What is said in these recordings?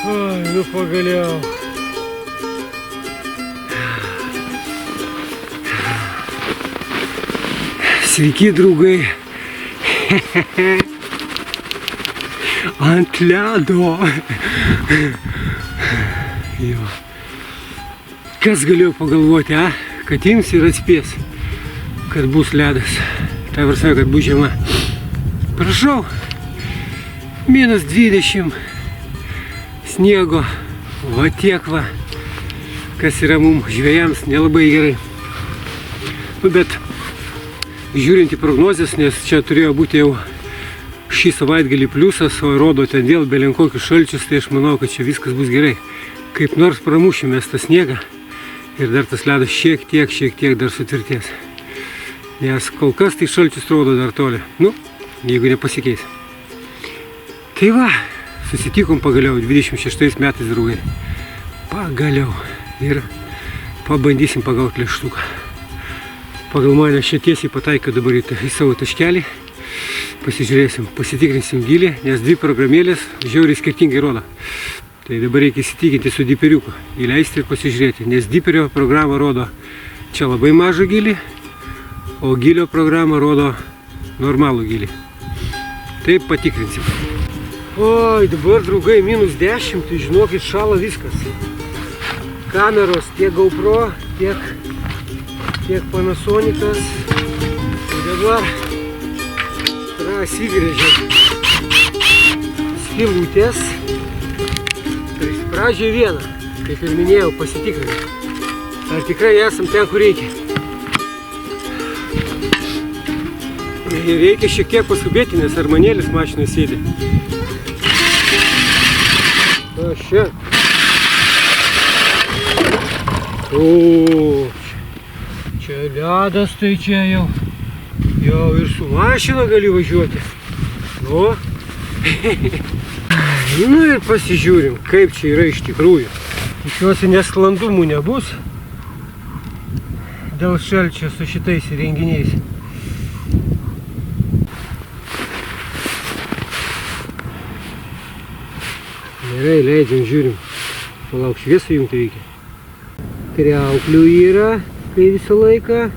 Oi, nu pagaliau. Sveiki, draugai. Ant ledo. Jo. Kas galėjo pagalvoti, kad ims ir atspės, kad bus ledas. Tai prasme, kad bus žiema. Prašau, -20 sniego, va tiek va, kas yra mums žvejams nelabai gerai. Nu, bet žiūrint į prognozes, nes čia turėjo būti jau šį savaitgalį pliusas, o rodo ten vėl belenkokius šalčius, tai aš manau, kad čia viskas bus gerai. Kaip nors pramušime tą sniegą ir dar tas ledas šiek tiek dar sutvirtės. Nes kol kas tai šalčius rodo dar toli, nu, jeigu nepasikeis. Tai va, susitikom pagaliau 26 metais, draugai. Pagaliau. Ir pabandysim pagauti lėkštuką. Pagal mane aš čia tiesiai pataikiau dabar į savo taškelį. Pasižiūrėsim, pasitikrinsim gilį, nes dvi programėlės žiauriai skirtingai rodo. Tai dabar reikia įsitikinti su diperiuku, įleisti ir pasižiūrėti, nes diperio programa rodo čia labai mažą gilį, o gilio programa rodo normalų gilį. Taip patikrinsim. Oi, dabar, draugai, -10, tai žinokit, šala viskas. Kameros tiek GoPro, tiek Panasonicas. Tai dabar prasigrėžė skylutės. Tai pradžiai vieną, kaip ir minėjau, pasitikrinti. Ar tikrai esam ten, kur reikia. Ir reikia šiek tiek paskubėti, nes armanėlis mašinai sėdi. O, čia. O, čia ledas, tai čia jau ir su mašina gali važiuoti. Nu. Nu ir pasižiūrim, kaip čia yra iš tikrųjų. Tikiuosi nesklandumų nebus dėl šalčio su šitais įrenginiais. Gerai, leidžiam, žiūrim. Palauk, šviesą jungti reikia. Kriauklių yra, kai visą laiką.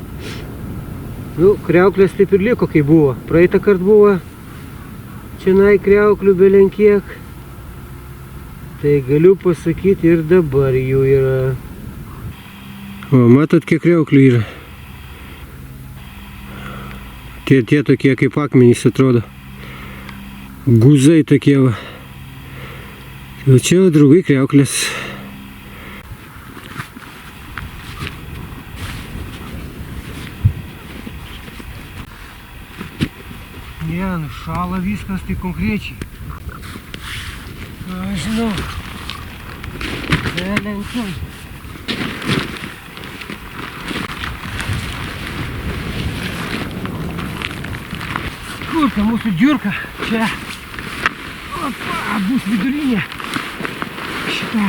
Nu, kriauklės taip ir liko, kai buvo. Praeitą kart buvo čianai kriauklių belenkiek. Tai galiu pasakyti, ir dabar jų yra. O, matot, kiek kriauklių yra? Tie tokie kaip akmenys atrodo. Guzai tokie va. O čia, draugai, kriauklės. Ne, nušala viskas tai konkrečiai. Aš žinau. Belenkiai. Kur ta mūsų dziurka? Čia. Opa, bus vidurinė. Šitą.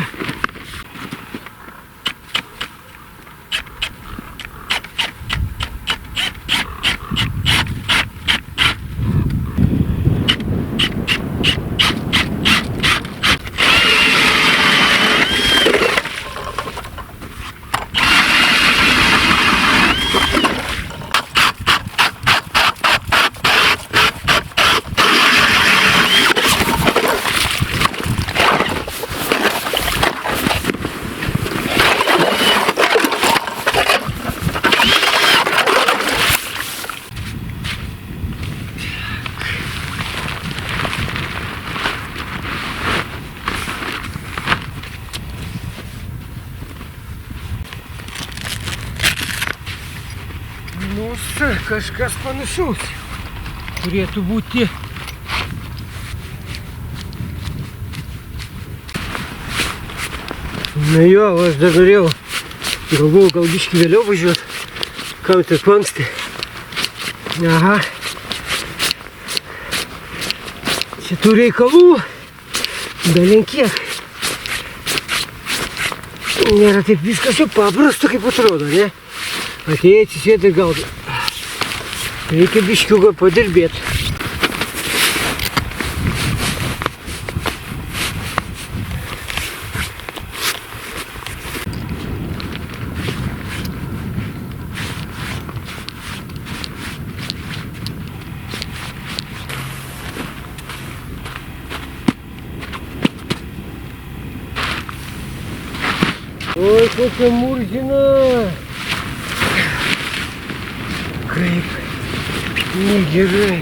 Kažkas panašaus turėtų būti. Na jo, aš dar norėjau, galvojau, gal biškį vėliau važiuot, kam tiek anksti. Aha. Čia tų reikalų, belenkiek. Nėra taip viskas jau paprasta, kaip atrodo, ne? Atėjai atsisėti ir gaudai. Reikia biškiuką padirbėti. Oi, kokia murgina. Kaip negerai.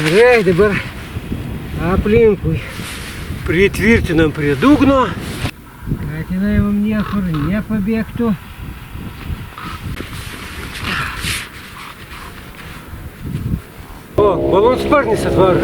Gerai, dabar aplinkui pritvirtinam prie dugno, kad jinai mums niekur nepabėgtų. O, malonsparnis atvaro.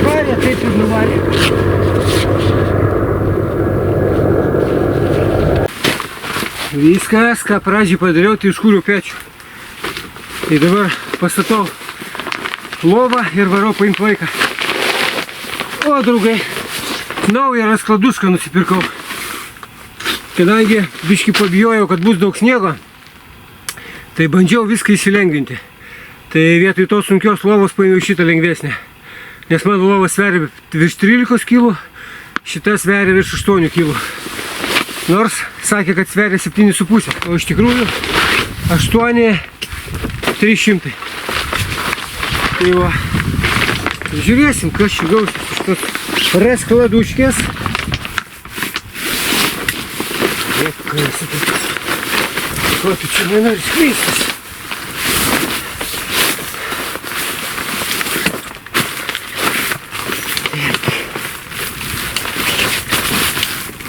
Varė, taip ir nuvarė. Viskas, ką pradžiai padariau, tai iškūriau pečių. Tai dabar pastatau lovą ir varau paimti vaiką. O, draugai, naują raskladušką nusipirkau. Kadangi biškį pabijojau, kad bus daug sniego, tai bandžiau viską įsilengvinti. Tai vietoj tos sunkios lovos paėmiau šitą lengvesnę. Nes mano lova sveria virš 13 kg, šita sveria virš 8 kg. Nors sakė, kad sveria 7,5, o iš tikrųjų 8,300. Tai va, žiūrėsim, kas čia gausis iš tos raskladuškės. Ko tu čia nenori skleistis?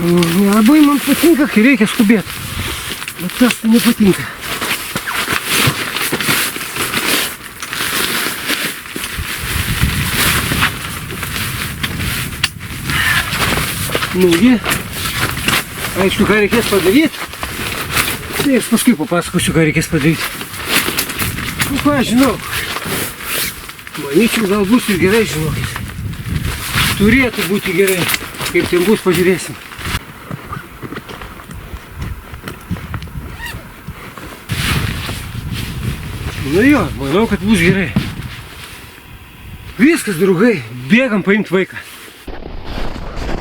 Nelabai man patinka, kai reikia skubėti. Bet tas nepatinka. Nugi, aišku, ką reikės padaryti. Tai aš paskui papasakosiu, ką reikės padaryti. Nu ką, žinau. Manyčiau, gal bus ir gerai, žinokit. Turėtų būti gerai. Kaip ten bus, pažiūrėsim. Nu jo, manau, kad bus gerai. Viskas, draugai, bėgam paimti vaiką.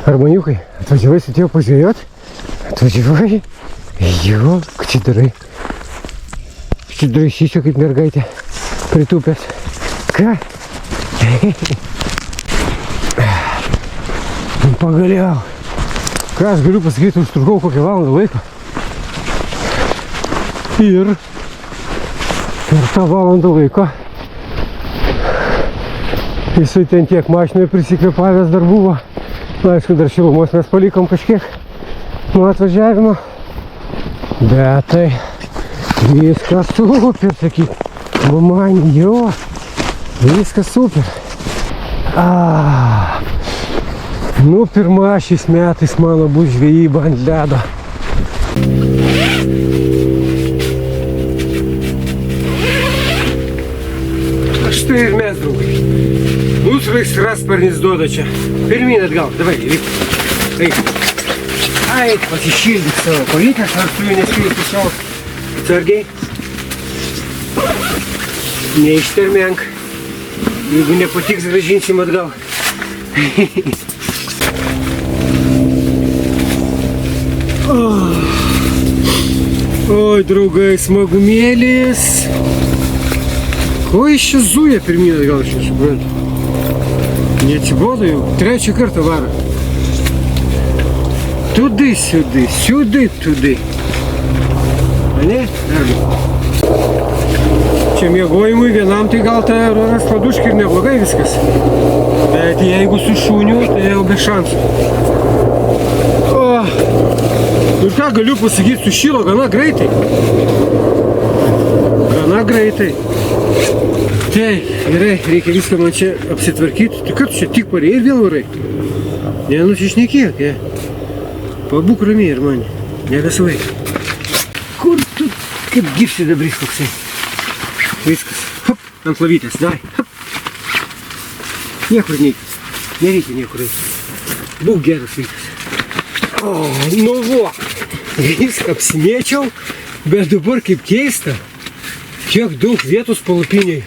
Armoniukai, atvažiavai su tėvu pažiūrėt? Atvažiavai? Jo, ką čia darai? Čia draišysiu kaip mergaitė pritūpęs. Ką? Pagaliau. Ką aš galiu pasakyti, užtrukau kokią valandą laiko. Ir per tą valandą laiko jisai ten tiek mašinoje prisikvėpavęs dar buvo. Na, aišku, dar šilumos mes palikom kažkiek nuo atvažiavimo. Bet tai viskas super, sakyk. Man jo, viskas super. Nu, pirma šiais metais mano bus žvejyba ant ledo. Štai ir mes, draugai. Mūsų sraigtasparnis duoda čia. Pirmyn atgal, davai, vyk. Eik. Ai, pasišildyk savo kojytes, ar tu jų neskilti savo. Atsargiai. Neištermenk. Jeigu nepatiks, grąžinsim atgal. Oi, draugai, smagumėlis. Ko jis čia zuja pirmyn atgal, aš nesuprantu. Neatsibodo jau, trečią kartą varo. Tudai, siudai, siudai, tudai. Ane? Čia miegojimui vienam, tai gal ta raskladuška ir neblogai viskas. Bet jeigu su šuniu, tai jau be šansų. Ir ką galiu pasakyti, sušilo gana greitai. Gana greitai. Tai, gerai, reikia viską man čia apsitvarkyti. Tai kad tu čia tik parėjai ir vėl varai? Nenusišnekėk, Pabūk ramiai ir mane. Nevisvai. Kur tu kaip gyvsidabris koksai? Viskas. Hop, ant lavytės, darai. Hop. Niekur neik. Nereikia niekur eiti. Būk geras vaikas. O, nu vo. Viską apsimėčiau, bet dabar kaip keista. Kiek daug vietos palapiniai.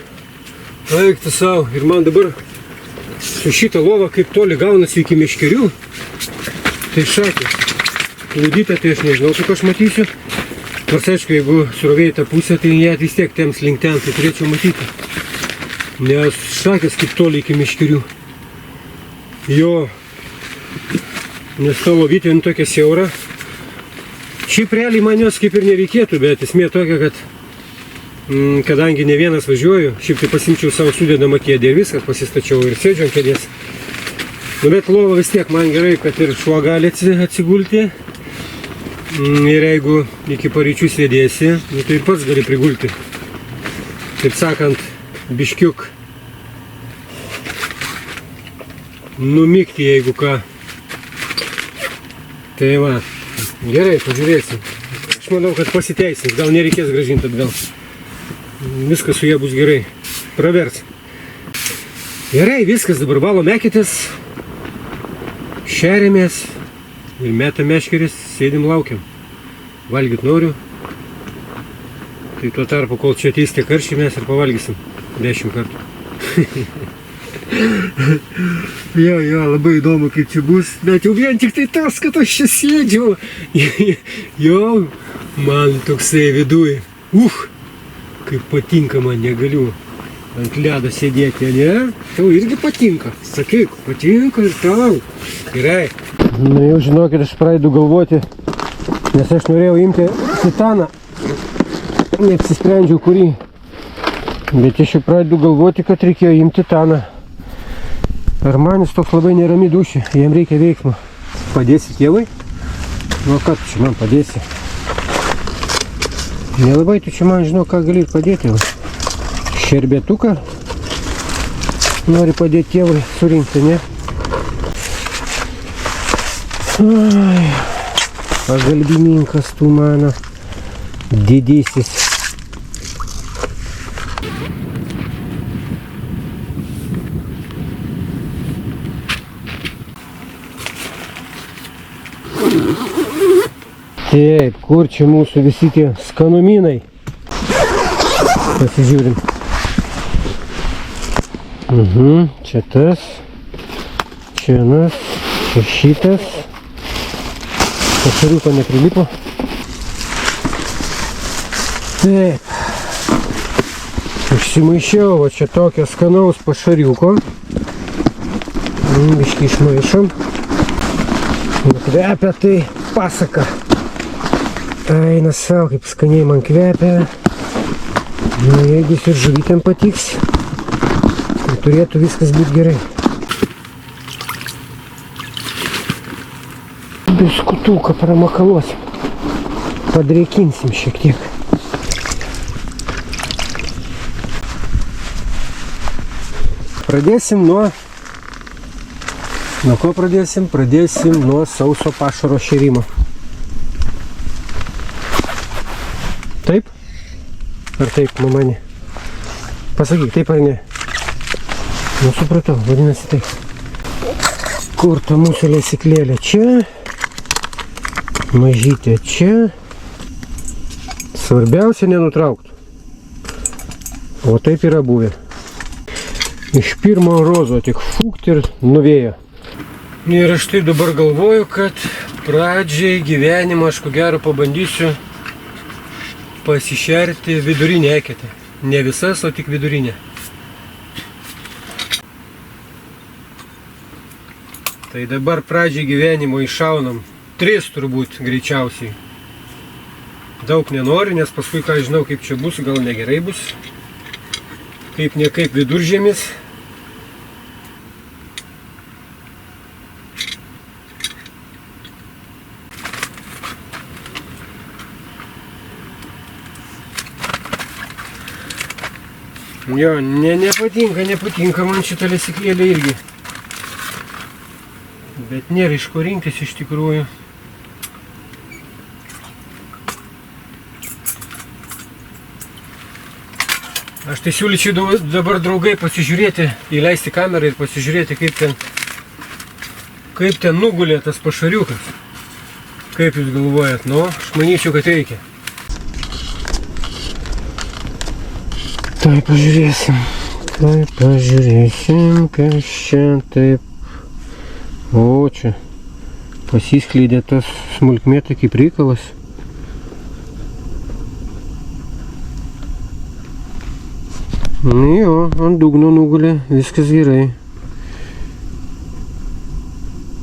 Eik tu savo. Ir man dabar su šitą lovą kaip toli gaunasi iki meškerių. Tai šakė. Lūdytę tai aš nežinau, kaip aš matysiu. Nors aišku, jeigu surovėjai tą pusę, tai jie vis tiek tems link ten, tai turėčiau matyti. Nes šakės kaip toli iki meškerių. Jo. Nes ta lovytė tokia siaura. Šiaip realiai man jos kaip ir nereikėtų, bet esmė tokia, kad kadangi ne vienas važiuoju, šiaip tai pasimčiau savo sudėdamą kėdę ir viskas, pasistačiau ir sėdžiu ant kėdės. Nu, bet lova vis tiek man gerai, kad ir šuo gali atsigulti. Ir jeigu iki paryčių sėdėsi, nu, tai ir pats gali prigulti. Taip sakant, biškiuk numigti, jeigu ką. Tai va, gerai, pažiūrėsim. Aš manau, kad pasiteisins, gal nereikės grąžinti atgal. Viskas su jie bus gerai. Pravers. Gerai, viskas, dabar valom eketės. Šeriamės. Ir metam meškeris, sėdim laukiam. Valgyt noriu. Tai tuo tarpu, kol čia ateis tie karščiai, mes ir pavalgysim 10 kartų. Jo, labai įdomu, kaip čia bus. Bet jau vien tik tai tas, kad aš čia sėdžiu. Jo, man toksai viduj. Kaip patinka man, negaliu ant ledo sėdėti, ne? Tau irgi patinka. Sakyk, patinka ir tau. Gerai. Nu jau žinokit, aš pradedu galvoti, nes aš norėjau imti titaną. Neapsisprendžiau kurį. Bet aš jau pradedu galvoti, kad reikėjo imti titaną. Ar manis toks labai nerami duši, jam reikia veiksmo. Padėsi tėvai? Nu ką tu čia man padėsi? Nelabai tu čia man žinau, ką gali padėti. Šerbetuką nori padėti tėvui surinkti, ne? Ai, pagalbininkas tu mano didysis. Taip, kur čia mūsų visi tie skanumynai? Pasižiūrim. Čia tas, čia anas, čia šitas. Pašariuko neprilipo. Taip. Užsimaišiau, va čia tokio skanaus pašariuko. Biškį išmaišom. Kvepia tai pasaka. Eina savo, kaip skaniai man kvepia. Nu, jeigu jis ir žuvytėm patiks, tai turėtų viskas būti gerai. Biskutuką pramakaluosim. Padrėkinsim šiek tiek. Pradėsim nuo... Nuo ko pradėsim? Pradėsim nuo sauso pašaro šėrimo. Taip? Ar taip, mamani? Pasakyk, taip ar ne? Nu, supratau, vadinasi taip. Kur ta mūsų lesyklėlė? Čia. Mažytė čia. Svarbiausia nenutraukti. O taip yra buvę. Iš pirmo rozo tik fūkt ir nuvėjo. Ir aš tai dabar galvoju, kad pradžiai gyvenimą aš ko gero pabandysiu pasišerti vidurinę eketę. Ne visas, o tik vidurinę. Tai dabar pradžiai gyvenimo iššaunam 3 turbūt greičiausiai. Daug nenoriu, nes paskui ką žinau, kaip čia bus, gal negerai bus. Kaip ne kaip viduržiemis. Jo, nepatinka man šitą lesyklėlę irgi. Bet nėra iš ko rinktis iš tikrųjų. Aš tai siūlyčiau dabar draugai pasižiūrėti, įleisti kamerą ir pasižiūrėti, kaip ten nugulė tas pašariukas. Kaip jūs galvojat? Nu, aš manyčiau, kad reikia. Tai pažiūrėsim, Tai pažiūrėsim, kas čia taip. O, čia pasiskleidė tas smulkmėta kaip reikalas. Nu jo, ant dugno nugulė, viskas gerai.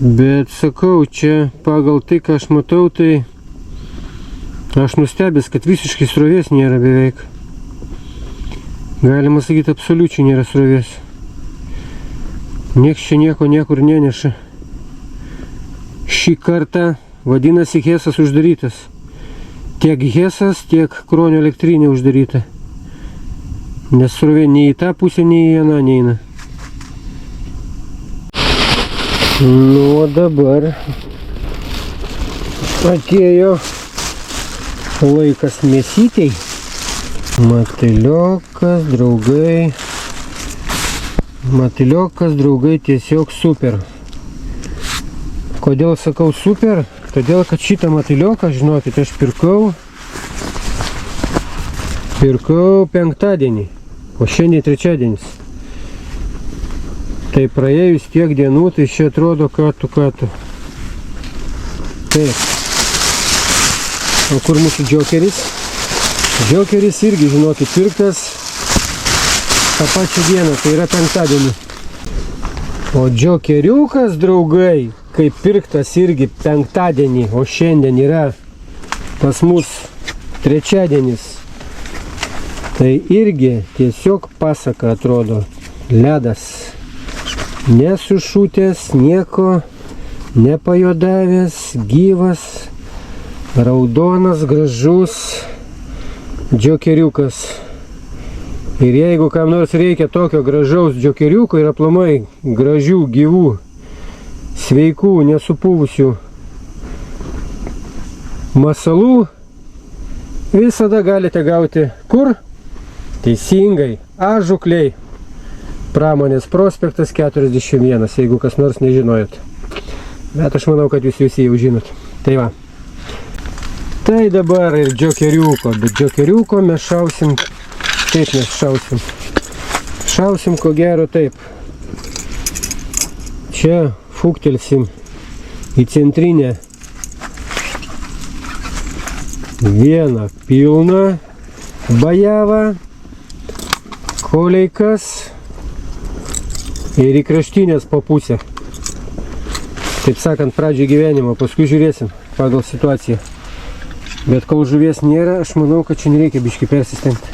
Bet sakau, čia pagal tai, ką aš matau, tai aš nustebęs, kad visiškai srovės nėra beveik. Galima sakyti, absoliučiai nėra srovės. Nieks čia nieko niekur neneša. Šį kartą vadinasi Hesas uždarytas. Tiek Hesas, tiek Kruonio elektrinė uždaryta. Nes srovė nei į tą pusę, nei į aną neina. Nu, o dabar atėjo laikas mėsytei. Matiliokas, draugai tiesiog super. Kodėl sakau super? Todėl, kad šitą matilioką, žinokit, aš pirkau penktadienį, o šiandien trečiadienis. Tai praėjus tiek dienų, tai čia atrodo katu. Taip. O kur mūsų džokeris? Džokeris irgi, žinokit, pirktas tą pačią dieną, tai yra penktadienį. O džokeriukas, draugai, kaip pirktas irgi penktadienį, o šiandien yra pas mus trečiadienis. Tai irgi tiesiog pasaka atrodo. Ledas. Nesušutęs, nieko, nepajodavęs, gyvas, raudonas, gražus džokeriukas. Ir jeigu kam nors reikia tokio gražaus džokeriuko ir aplamai gražių, gyvų, sveikų, nesupūvusių masalų, visada galite gauti kur? Teisingai, Ažukliai. Pramonės prospektas 41, jeigu kas nors nežinojot. Bet aš manau, kad jūs visi jau žinot. Tai va. Tai dabar ir džokeriuko. Bet džokeriuko mes šausim. Kaip mes šausim? Šausim ko gero taip. Čia fuktelsim į centrinę vieną pilną bajavą, koleikas ir į kraštinės po pusę. Taip sakant, pradžiai gyvenimo, paskui žiūrėsim pagal situaciją. Bet kol žuvies nėra, aš manau, kad čia nereikia biškį persistengti.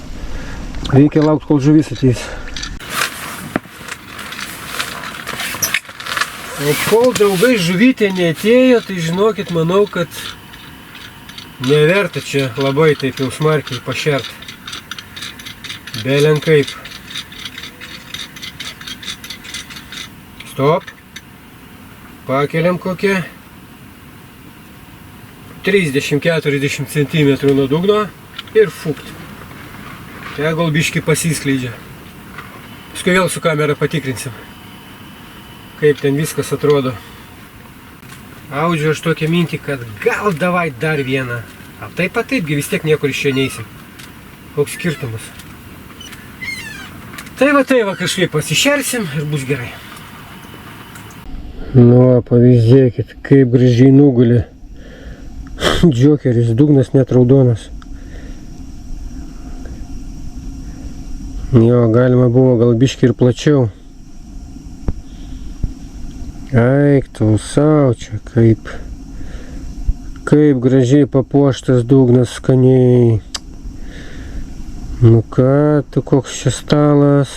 Reikia laukti, kol žuvis ateis. O kol draugai žuvytė neatėjo, tai žinokit, manau, kad neverta čia labai taip jau smarkiai pašerti. Belenkaip. Stop. Pakeliam kokią 30-40 cm nuo dugno ir fukt. Tegul biškį pasiskleidžia. Paskui vėl su kamera patikrinsim, kaip ten viskas atrodo. Audžiu aš tokią mintį, kad gal davai dar vieną. Taipgi vis tiek niekur iš čia neįsim. Koks skirtumas. Tai va kažkaip pasišersim ir bus gerai. Nu, pavyzdėkit, kaip gražiai nugulė. Džokeris, dugnas net raudonas. Jo, galima buvo gal biškį ir plačiau. Eik tu sau čia, kaip gražiai papuoštas dugnas skaniai. Nu ką, tu koks čia stalas.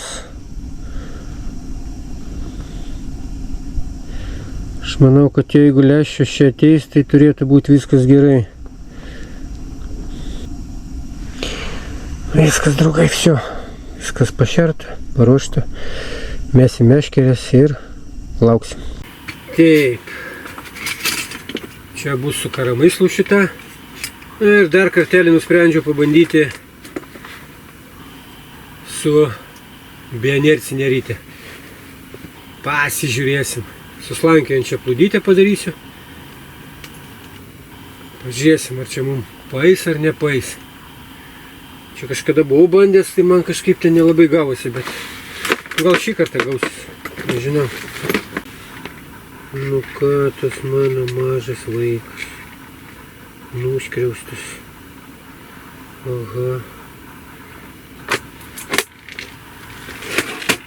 Aš manau, kad jeigu lęšius čia ateis, tai turėtų būti viskas gerai. Viskas, draugai, все. Viskas pašerta, paruošta. Mesim meškerės ir lauksim. Taip. Čia bus su karamaislu šita. Ir dar kartelį nusprendžiau pabandyti su beinercinė rytė. Pasižiūrėsim. Su slankiojančia plūdytę padarysiu. Pažiūrėsim, ar čia mums paeis ar nepaeis. Čia kažkada buvau bandęs, tai man kažkaip ten nelabai gavosi, bet Gal šį kartą gausis, nežinau. Nu ką, tas mano mažas vaikas. Nuskriaustas. Aha.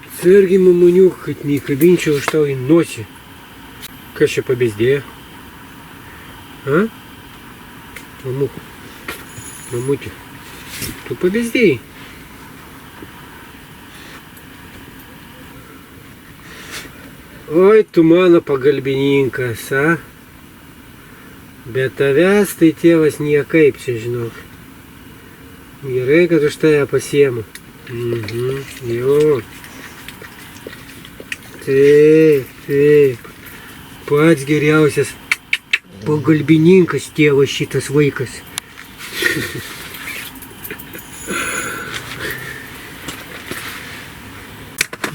Atsargiai, mamaniuk, kad neįkabinčiau aš tau į nosį. Kas čia pabezdėjo? A? Mamuk. Mamutė. Tu pabezdėjai. Oi, tu mano pagalbininkas, a? Bet tavęs tai tėvas niekaip čia, žinok. Gerai, kad už tave pasiemu. Jo. Taip, taip. Pats geriausias pagalbininkas tėvas šitas vaikas.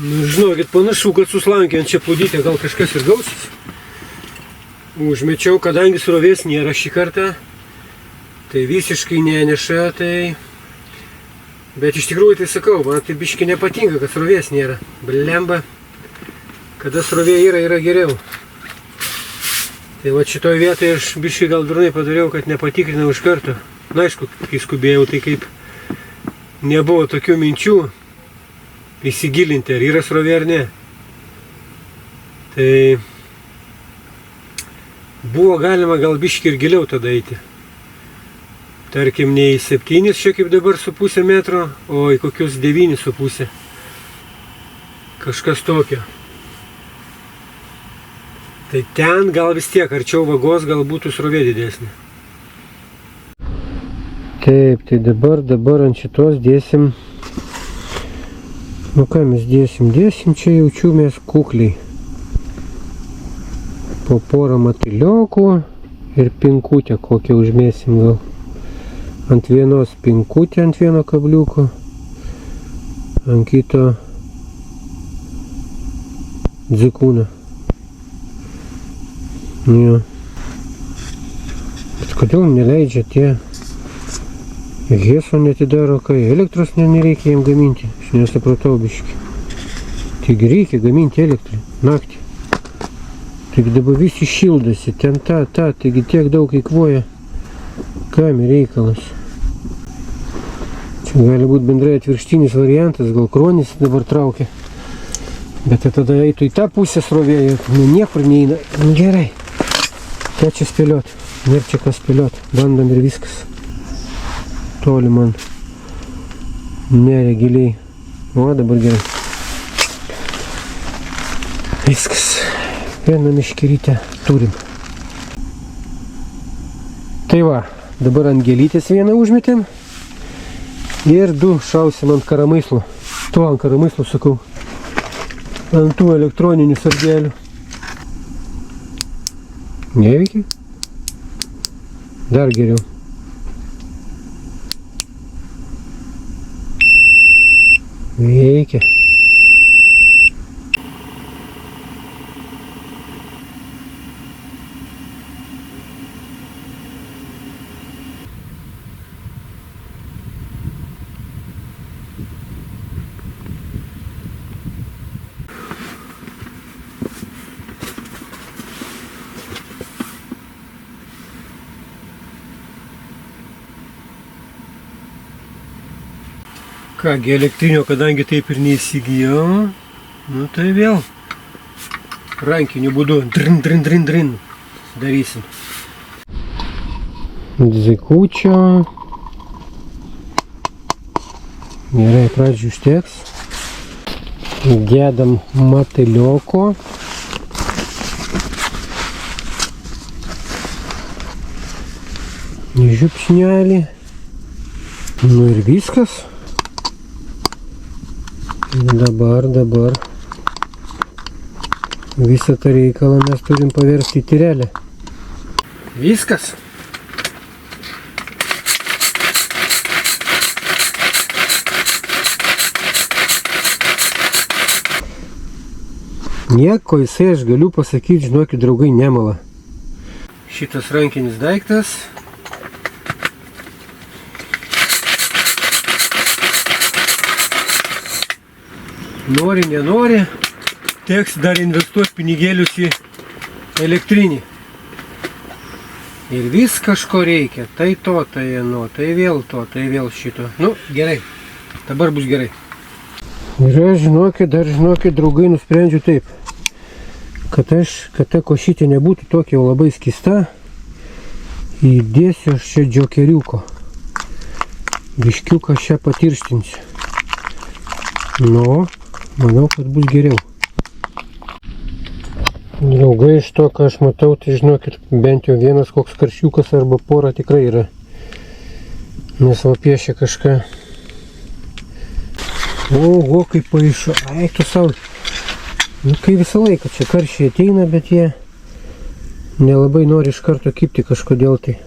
Nu, žinokit, panašu, kad suslankiant čia plūdytę gal kažkas ir gausis. Užmečiau, kadangi srovės nėra šį kartą, tai visiškai neneša, tai... Bet iš tikrųjų tai sakau, man tai biški nepatinka, kad srovės nėra. Blemba, kada srovė yra geriau. Tai va šitoj vietoje aš biški gal durnai padariau, kad nepatikrinau iš karto. Na aišku, kai skubėjau, tai kaip nebuvo tokių minčių įsigilinti, ar yra srovė ar ne. Tai buvo galima gal biški ir giliau tada eiti. Tarkim, ne į 7, čia kaip dabar su pusę metro, o į kokius 9,5. Kažkas tokio. Tai ten gal vis tiek, arčiau vagos, gal būtų srovė didesnė. Taip, tai dabar ant šitos dėsim. Nu ką mes dėsim? Dėsim čia jaučiu mes kukliai. Po porą matiliokų ir pinkutę kokią užmėsim gal. Ant vienos pinkutę, ant vieno kabliuko. Ant kito dzikūną. Jo. Bet kodėl neleidžia tie Heso netidaro, kai elektros nereikia jiem gaminti. Aš nesupratau biškį. Taigi reikia gaminti elektrą naktį. Taigi dabar visi šildasi, ten taigi tiek daug eikvoja. Kam reikalas? Čia gali būti bendrai atvirkštinis variantas, gal kronis dabar traukia. Bet tada eitų į tą pusę srovė ir niekur neina. Gerai. Ką čia spėliot? Nėra čia ką spėliot. Bandom ir viskas. Toli man neria giliai. O, dabar gerai. Viskas. Vieną meškerytę turim. Tai va, dabar ant gėlytės vieną užmetėm. Ir 2 šausim ant karamyslo. Ant karamyslo sakau. Ant tų elektroninių sargelių. Neveikia? Dar geriau. Veikia. Kągi, elektrinio, kadangi taip ir neįsigijau, nu tai vėl rankiniu būdu drin darysim. Dzikučio. Gerai, pradžių užteks. Dėdam matilioko. Žiupšnelį. Nu ir viskas. Dabar visą tą reikalą mes turim paversti į tyrelę. Viskas. Nieko jisai, aš galiu pasakyti, žinokit, draugai, nemala. Šitas rankinis daiktas. Nori, nenori, teks dar investuoti pinigėlius į elektrinį. Ir vis kažko reikia. Tai to, tai ano, tai vėl to, tai vėl šito. Nu, gerai. Dabar bus gerai. Ir aš, žinokit, draugai, nusprendžiu taip. Kad ta košytė nebūtų tokia jau labai skista, įdėsiu aš čia džokeriuko. Biškiuką šią patirštinsiu. Nu, manau, kad bus geriau. Draugai, iš to, ką aš matau, tai žinokit, bent jau vienas koks karšiukas arba pora tikrai yra. Nes va piešia kažką. O, kaip paišo. Ai, tu savo. Nu, kai visą laiką čia karšiai ateina, bet jie nelabai nori iš karto kibti kažkodėl tai.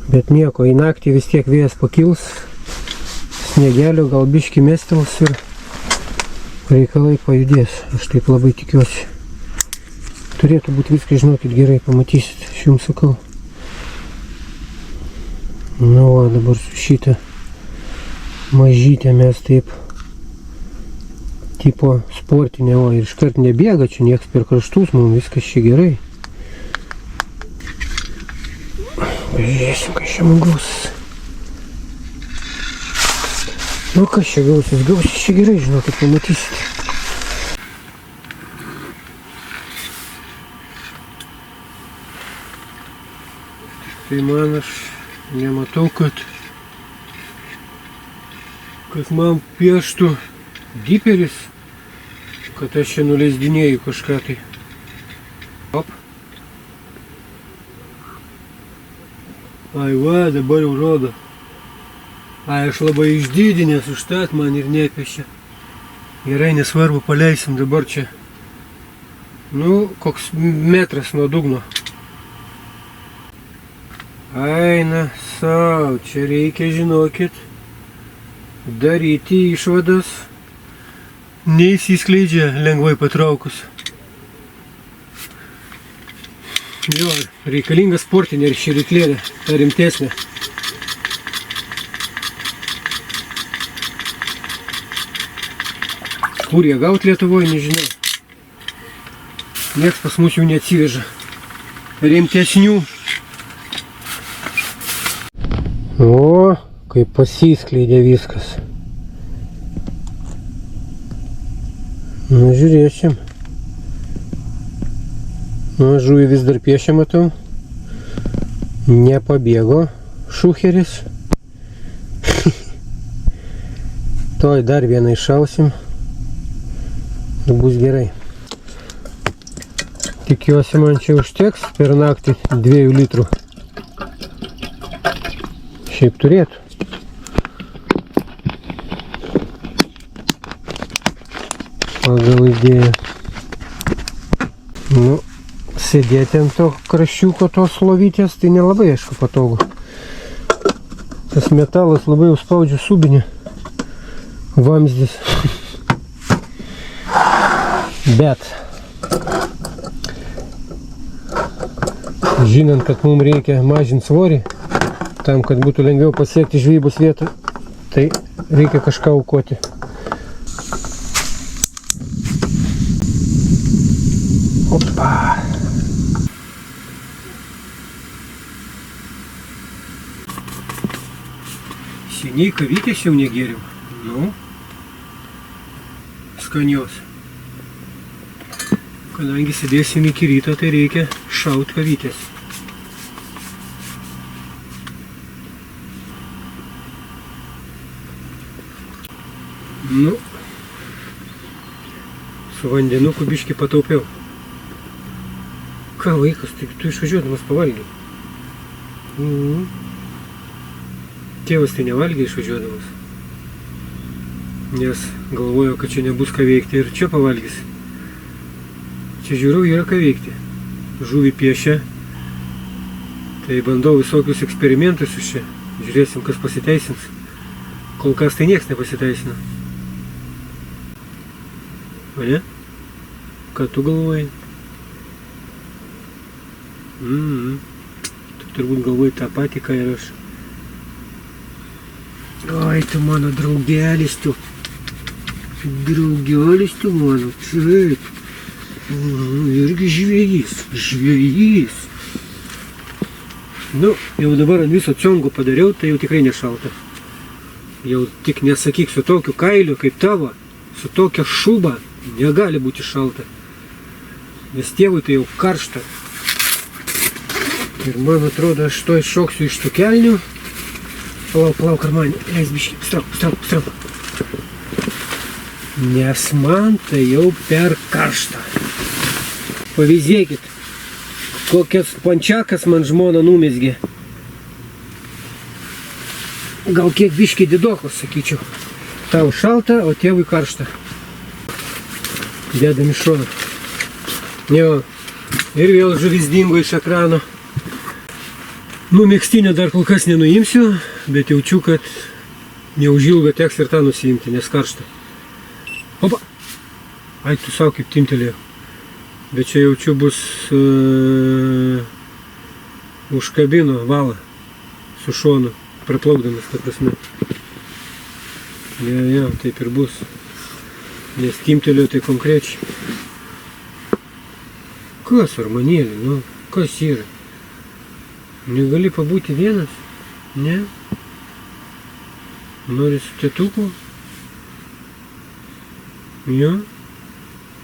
Bet nieko, į naktį vis tiek vėjas pakils, sniegelio gal biškį mestels ir reikalai pajudės. Aš taip labai tikiuosi. Turėtų būti viską, žinokit, gerai, pamatysit, aš jums sakau. Nu, va, dabar su šitą mažytę mes taip tipo sportinė, o ir iškart nebėga, čia nieks per kraštus, mums viskas čia gerai. Žiūrėsim, kas čia man gausis. Nu, kas čia gausis čia gerai, žinokit, pamatysit. Tai man aš nematau, kad man pieštų diperis, kad aš čia nuleisdinėju kažką tai. Op. Ai va, dabar jau rodo. Ai, aš labai išdidinęs, užtat man ir nepiešia. Gerai, nesvarbu, paleisim dabar čia. Nu, koks metras nuo dugno. Aina sau, čia reikia, žinokit, daryti išvadas. Neįsiskleidžia lengvai patraukus. Jo, reikalinga sportinė ir širiklėlė, ta rimtesnė. Kur jie gaut Lietuvoje, nežinau. Nieks pas mus jų neatsiveža. Rimtesnių. O, kaip pasiskleidė viskas. Nu, žiūrėsim. Nu, žuvį vis dar piešia, matau. Nepabėgo šucheris. Toj dar vieną iššausim. Ir bus gerai. Tikiuosi, man čia užteks per naktį 2 litrų. Šiaip turėtų. Pagal idėją. Nu, sėdėti ant to kraščiuko tos lovytės, tai nelabai, aišku, patogu. Tas metalas labai jau spaudžia subinį. Vamzdis. Bet, žinant, kad mums reikia mažinti svorį, tam, kad būtų lengviau pasiekti žvejybos vietą, tai reikia kažką aukoti. Opa. Seniai kavytės jau negėriau. Nu, skanios. Kadangi sėdėsim iki ryto, tai reikia šaut kavytės. Nu, su vandenuku biškį pataupiau. Ką vaikas, tai tu išvažiuodamas pavalgiai. Tėvas tai nevalgė išvažiuodamas. Nes galvojo, kad čia nebus ką veikti ir čia pavalgys. Čia žiūriu, yra ką veikti. Žuvį piešia. Tai bandau visokius eksperimentus iš čia. Žiūrėsim, kas pasiteisins. Kol kas tai nieks nepasiteisina. O ne? Ką tu galvoji? Tu turbūt galvoji tą patį, ką ir aš. Oi, tu mano draugelis, tu. Draugelis tu mano, taip. Irgi žvejys. Nu, jau dabar ant viso ciongo padariau, tai jau tikrai nešalta. Jau tik nesakyk, su tokiu kailiu kaip tavo, su tokia šuba negali būti šalta. Nes tėvui tai jau karšta. Ir man atrodo, aš to iššoksiu iš tų kelnių. Palauk, karmanį, leis biškį, strauk. Nes man tai jau per karšta. Pavyzdėkit, kokias pančiakas man žmona numezgė. Gal kiek biškį didokos, sakyčiau. Tau šalta, o tėvui karšta. Dedam iš šono. Jo, ir vėl žuvis dingo iš ekrano. Nu, megztinio dar kol kas nenuimsiu, bet jaučiu, kad neužilgo teks ir tą nusiimti, nes karšta. Opa! Ai, tu savo kaip timtelėjau. Bet čia jaučiu bus užkabino valą su šonu, praplaukdamas, ta prasme. Ja, taip ir bus. Nes timtelėjau tai konkrečiai. Kas, Armanėlį, nu, kas yra? Negali pabūti vienas? Ne? Nori su tėtuku? Jo?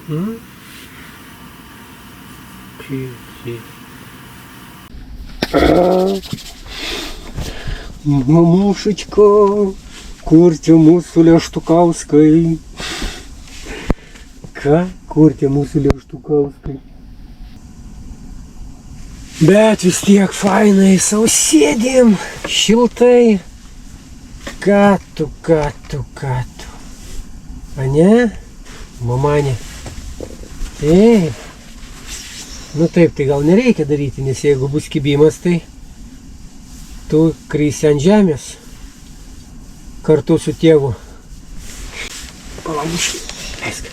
Nu? Mamušečko, kur tie mūsų leštukauskai? Ką? Kur tie mūsų leštukauskai? Bet vis tiek fainai, sau sėdim, šiltai. Ką tu. A ne? Mamanė. Ei. Nu taip, tai gal nereikia daryti, nes jeigu bus kibimas, tai tu krysi ant žemės kartu su tėvu. Palauškį. Leisk.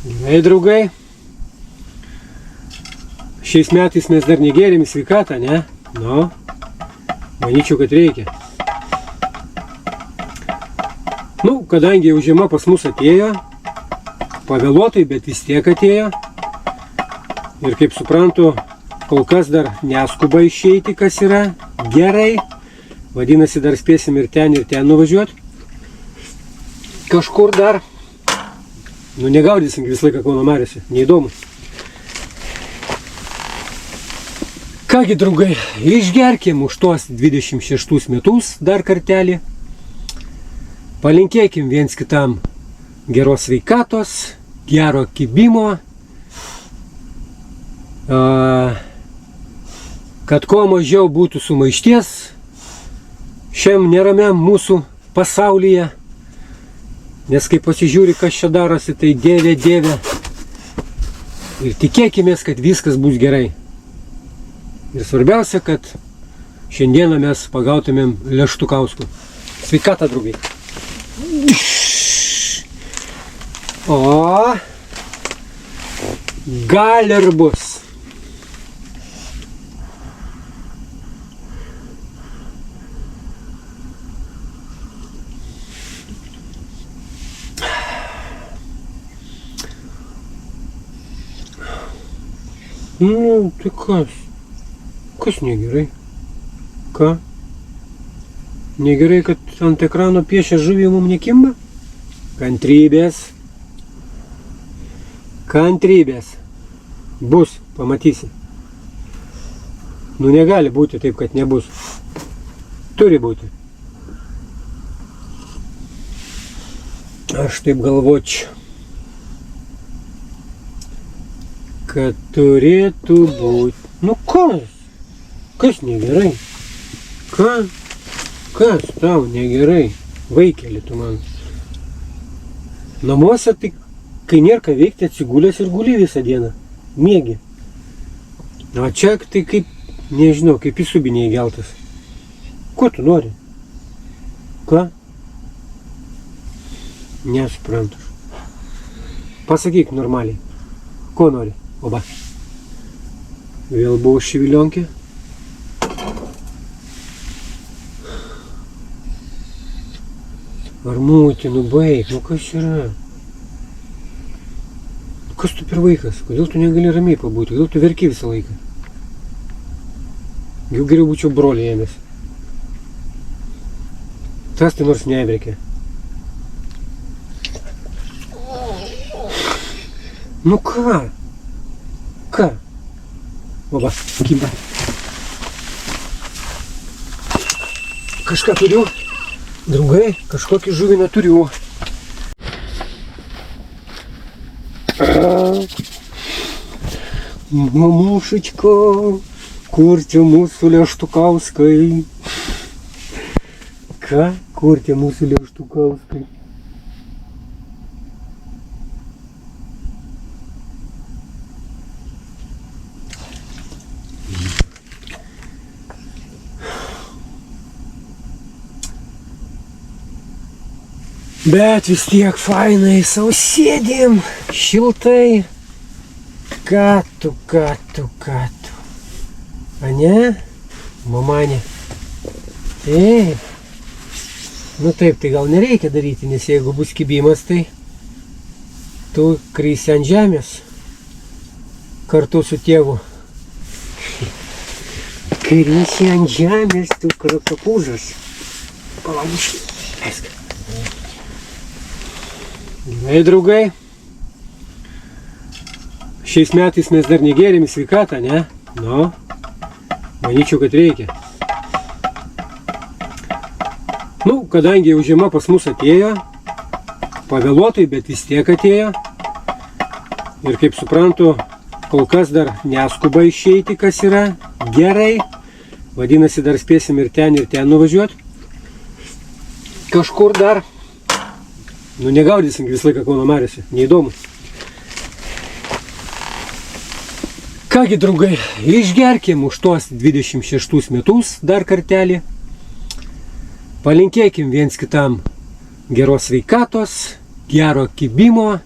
Gerai, draugai. Šiais metais mes dar negėrėm į sveikatą, ne? Nu, manyčiau, kad reikia. Nu, kadangi jau žiema pas mus atėjo, pavėluotai, bet vis tiek atėjo. Ir kaip suprantu, kol kas dar neskuba išeiti, kas yra gerai. Vadinasi, dar spėsim ir ten nuvažiuoti. Kažkur dar. Nu, negaudysim visą laiką Kauno mariose, neįdomu. Kągi, draugai, išgerkim už tuos 26 metus dar kartelį. Palinkėkim viens kitam geros sveikatos, gero kibimo, kad kuo mažiau būtų sumaišties šiam neramiam mūsų pasaulyje. Nes kai pasižiūri, kas čia darosi, tai Dieve. Ir tikėkimės, kad viskas bus gerai. Ir svarbiausia, kad šiandieną mes pagautumėm leštukauskų. Sveikatą, draugai. O, gal ir bus. Nu, tai kas? Kas negerai? Ką? Negerai, kad ant ekrano piešia žuvį mum nekimba? Kantrybės. Bus, pamatysi. Nu, negali būti taip, kad nebus. Turi būti. Aš taip galvočiau, kad turėtų būti. Nu, kas? Kas negerai? Kas tau negerai? Vaikeli tu man. Namuose tai, kai nėra ką veikti, atsigulęs ir guli visą dieną. Miegi. O čia tai kaip, nežinau, kaip į subinį įgeltas. Ko tu nori? Ką? Nesuprantu. Pasakyk normaliai. Ko nori? Oba. Vėl buvo šivilionkė. Armutį, nu baig, nu kas yra? Kas tu per vaikas? Kodėl tu negali ramiai pabūti? Kodėl tu verki visą laiką? Jau geriau būčiau brolį ėmęs. Tas tai nors neverkia. Nu ką? Ką? Oba, kimba. Kažką turiu. Draugai, kažkokį žuviną turiu. Mamušečko, kur tie mūsų leštukauskai? Ką? Kur tie mūsų leštukauskai? Bet vis tiek fainai, sau sėdėm, šiltai. Ką tu. A ne? Mamanė. Ei. Nu taip, tai gal nereikia daryti, nes jeigu bus kibimas, tai tu krysi ant žemės kartu su tėvu. Krysi ant žemės, tu krakapūžas. Palauškai. Leisk. Gerai, draugai. Šiais metais mes dar negėrėm į sveikatą, ne? Nu, manyčiau, kad reikia. Nu, kadangi jau žiema pas mus atėjo, pavėluotai, bet vis tiek atėjo. Ir kaip suprantu, kol kas dar neskuba išeiti, kas yra gerai. Vadinasi, dar spėsim ir ten nuvažiuoti. Kažkur dar. Nu, negaudysim visą laiką Kauno mariose. Neįdomu. Kągi, draugai, išgerkim už tuos 26 metus dar kartelį. Palinkėkim viens kitam geros sveikatos, gero kibimo,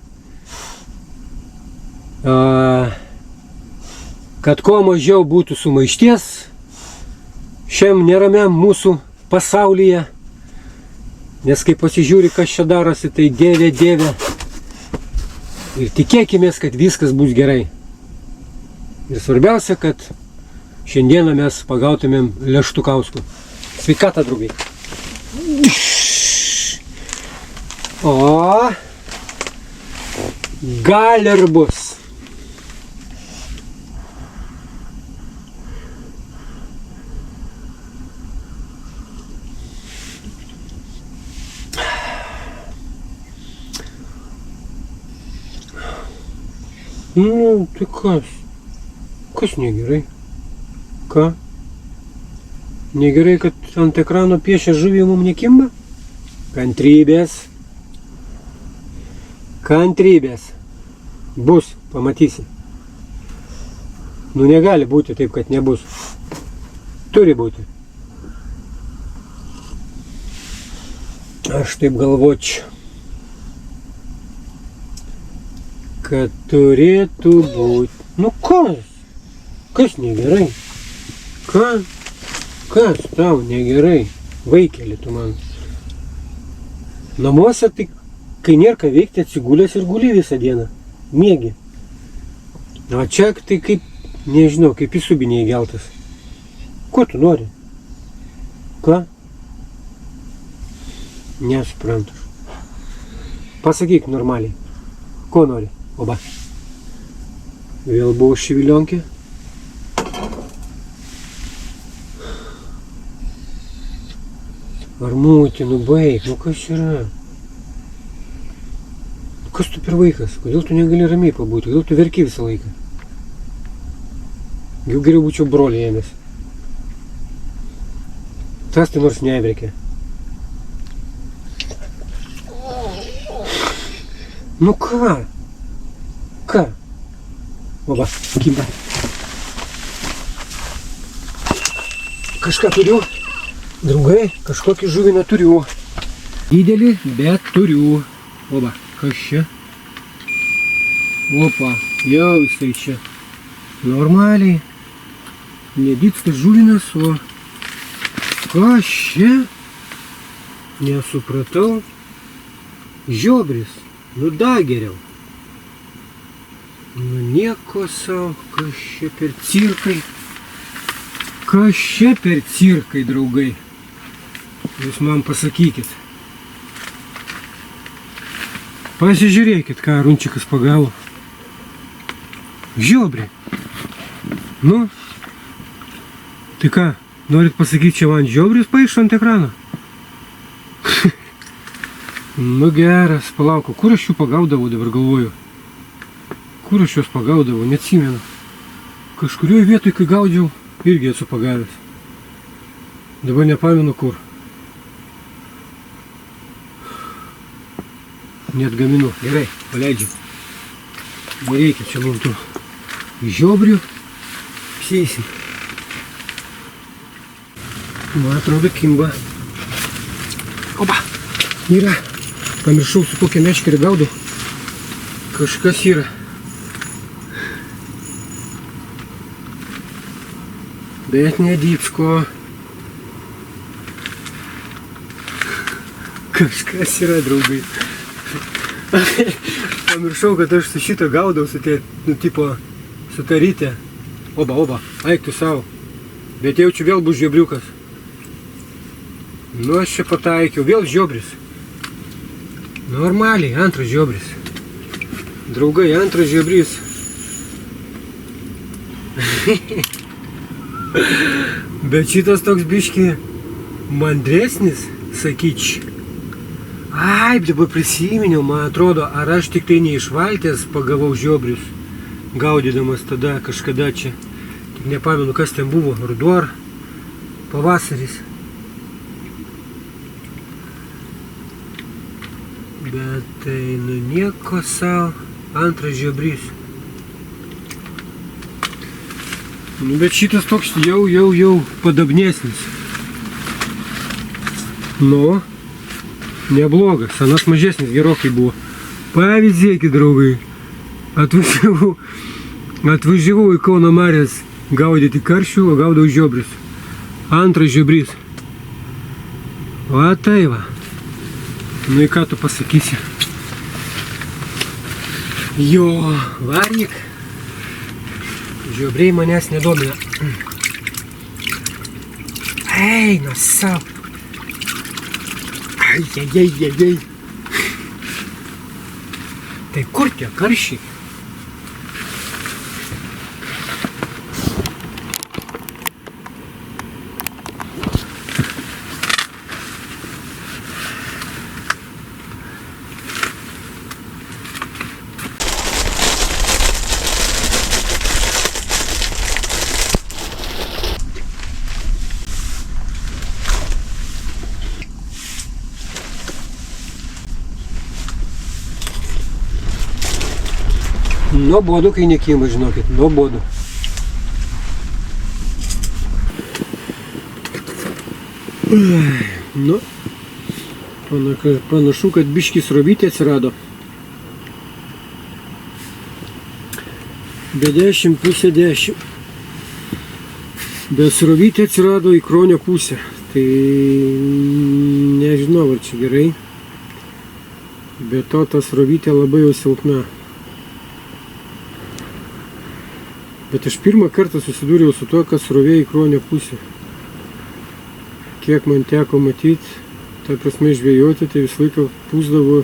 kad kuo mažiau būtų sumaišties šiam neramiam mūsų pasaulyje. Nes kai pasižiūri, kas čia darosi, tai Dieve. Ir tikėkimės, kad viskas bus gerai. Ir svarbiausia, kad šiandieną mes pagautumėm leštukauskų. Sveikatą, draugai. O, gal ir bus. Nu, tai kas? Kas negerai? Ką? Negerai, kad ant ekrano piešia žuvį mums nekimba? Kantrybės. Kantrybės. Bus, pamatysi. Nu, negali būti taip, kad nebus. Turi būti. Aš taip galvočiau, kad turėtų būti. Nu kas? Kas negerai? Kas tau negerai? Vaikeli tu man. Namuose tai, kai nėra ką veikti, atsigulęs ir guli visą dieną. Miegi. O čia tai kaip, nežinau, kaip į subinį įgeltas. Ko tu nori? Ką? Nesuprantu. Pasakyk normaliai. Ko nori? Oba. Vėl buvo šivilionkė. Armutį, nu baig, nu kas yra? Kas tu per vaikas? Kodėl tu negali ramiai pabūti? Kodėl tu verki visą laiką? Jau geriau būčiau brolį ėmęs. Tas tai nors neverkia. Nu ką? Ką? Oba, kimba. Kažką turiu. Draugai, kažkokį žuviną turiu. Didelį, bet turiu. Oba, kas čia? Opa, jau jisai čia. Normaliai. Nedickas žuvinas, o kas čia? Nesupratau. Žiobris. Nu da geriau. Nu nieko savo, kas čia per cirkai. Kas čia per cirkai, draugai? Jūs man pasakykit. Pasižiūrėkit, ką Runčikas pagavo. Žiobrį. Nu, tai ką, norit pasakyti, čia man žiobris paišo ant ekrano? Nu geras, palauk, kur aš jų pagaudavau, dabar galvoju. Kur aš juos pagaudavau, neatsimenu. Kažkurioje vietoje, kai gaudžiau, irgi esu pagavęs. Dabar nepamenu kur. Net gaminu. Gerai, paleidžiu. Nereikia čia mums tų žiobrių. Sėsim. Man atrodo, kimba. Opa! Yra. Pamiršau, su kokia meškerė gaudau. Kažkas yra. Bet nedypsko. Kažkas yra, draugai. Pamiršau, kad aš su šitą gaudau, su tie, nu, tipo, su tarytė. Oba, eik tu savo. Bet jaučiu, vėl bus žiobriukas. Nu, aš čia pataikiau, vėl žiobris. Normaliai, antras žiobris. Draugai, antras žiobris. Bet šitas toks biški mandresnis, sakyčiau. Ai, dabar prisiminiau, man atrodo, ar aš tik tai neišvaltęs pagavau žiobrius, gaudydamas tada kažkada čia. Tik nepamenu, kas ten buvo, ruduo ar pavasaris. Bet tai, nu nieko savo, antras žiobrys. Nu, bet šitas toks jau padabnesnis. Nu, neblogas, anas mažesnis gerokai buvo. Pavyzdėkit, draugai, atvažiavau į Kauno marias gaudyti karšių, o gaudau žiobrius. Antras žiobrys. Va tai va. Nu į ką tu pasakysi? Jo, varyk. Žiobriai manęs nedomina. Eina savo. Ai. Tai kur tie karšiai? Nuobodu, kai nekimba, žinokit, nuobodu. Nu, panašu, kad biškis srovytė atsirado. Be 10, pusė 10. Bet srovytė atsirado į Kronio pusę. Tai nežinau, ar čia gerai. Be to, ta srovytė labai jau silpna. Bet aš pirmą kartą susidūriau su tuo, kad srovė į Kronio pusę. Kiek man teko matyti, ta prasme žvejoti, tai visą laiką pūsdavo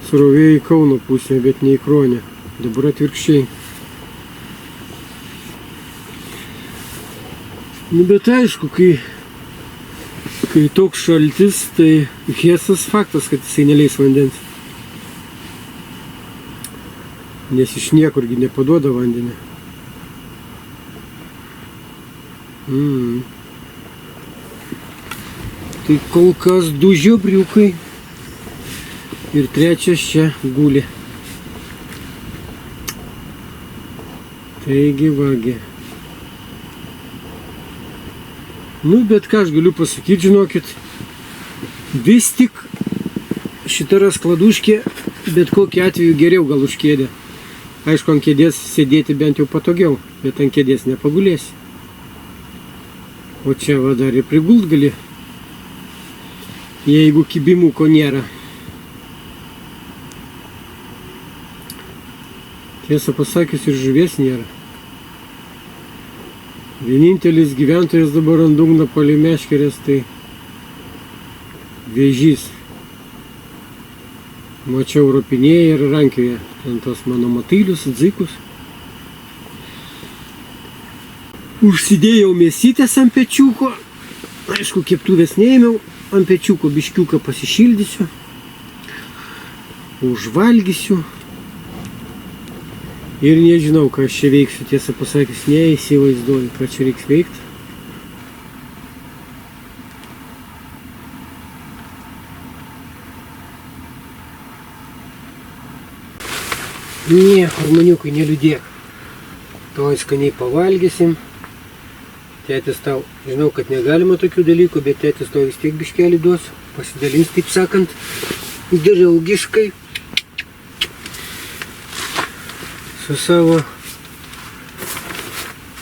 srovė į Kauno pusę, bet ne į Kronę. Dabar atvirkščiai. Nu, bet aišku, kai toks šaltis, tai hesas faktas, kad jisai neleis vandens. Nes iš niekurgi nepaduoda vandenį. Tai kol kas 2 žiobriukai ir trečias čia guli. Taigi vagi. Nu, bet ką aš galiu pasakyti, žinokit, vis tik šita raskladuškė bet kokiu atveju geriau gal už kėdę. Aišku, ant kėdės sėdėti bent jau patogiau, bet ant kėdės nepagulėsi. O čia va dar ir prigult gali, jeigu kibimuko nėra. Tiesą pasakius, ir žuvies nėra. Vienintelis gyventojas dabar ant dugno palei meškerės tai vėžys. Mačiau ropinėje ir rankioje ten tos mano matylius, dzikus. Užsidėjau mėsytės ant pečiuko. Aišku, keptuvės neėmiau. Ant pečiuko biškiuką pasišildysiu. Užvalgysiu. Ir nežinau, ką aš čia veiksiu. Tiesą pasakius, neįsivaizduoju, ką čia reiks veikti. Niekur, maniukai, neliūdėk. Toj skaniai pavalgysim. Tėtis tau, žinau, kad negalima tokių dalykų, bet tėtis tau vis tiek biškelį duos. Pasidalins, taip sakant, draugiškai. Su savo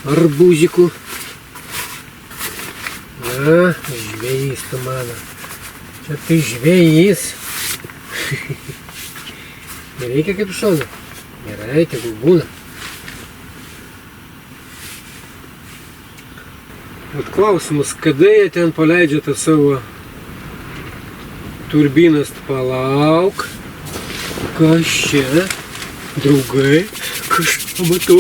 arbūziku. Na, žvejys tu mano. Čia tai žvejys. Nereikia kaip šono. Gerai, tegul būna. Vat klausimas, kada jie ten paleidžia tą savo turbinas? Palauk. Kas čia? Draugai, kažką matau.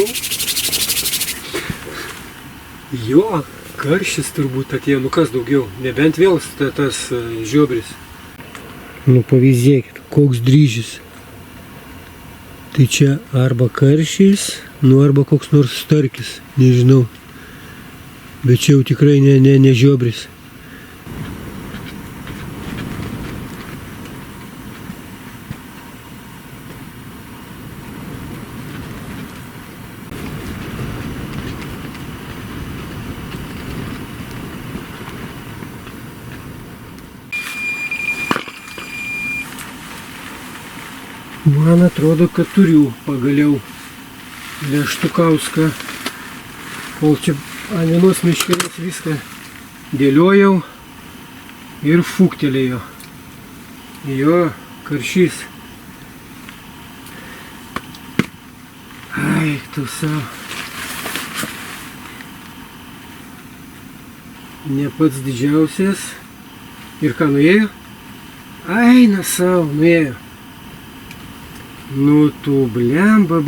Jo, karštis turbūt atėjo. Nu kas daugiau? Nebent vėl tas žiobris. Nu pavyzdėkit, koks dryžis. Tai čia arba karšys, nu arba koks nors starkis, nežinau. Bet čia jau tikrai ne žiobris. Man atrodo, kad turiu pagaliau leštukauską. Kol čia ant vienos meškerės viską dėliojau ir fūktelėjo. Jo, karšys. Ai, tu savo. Ne pats didžiausias. Ir ką, nuėjo? Ai, na savo, nuėjo. Nu tu blemba.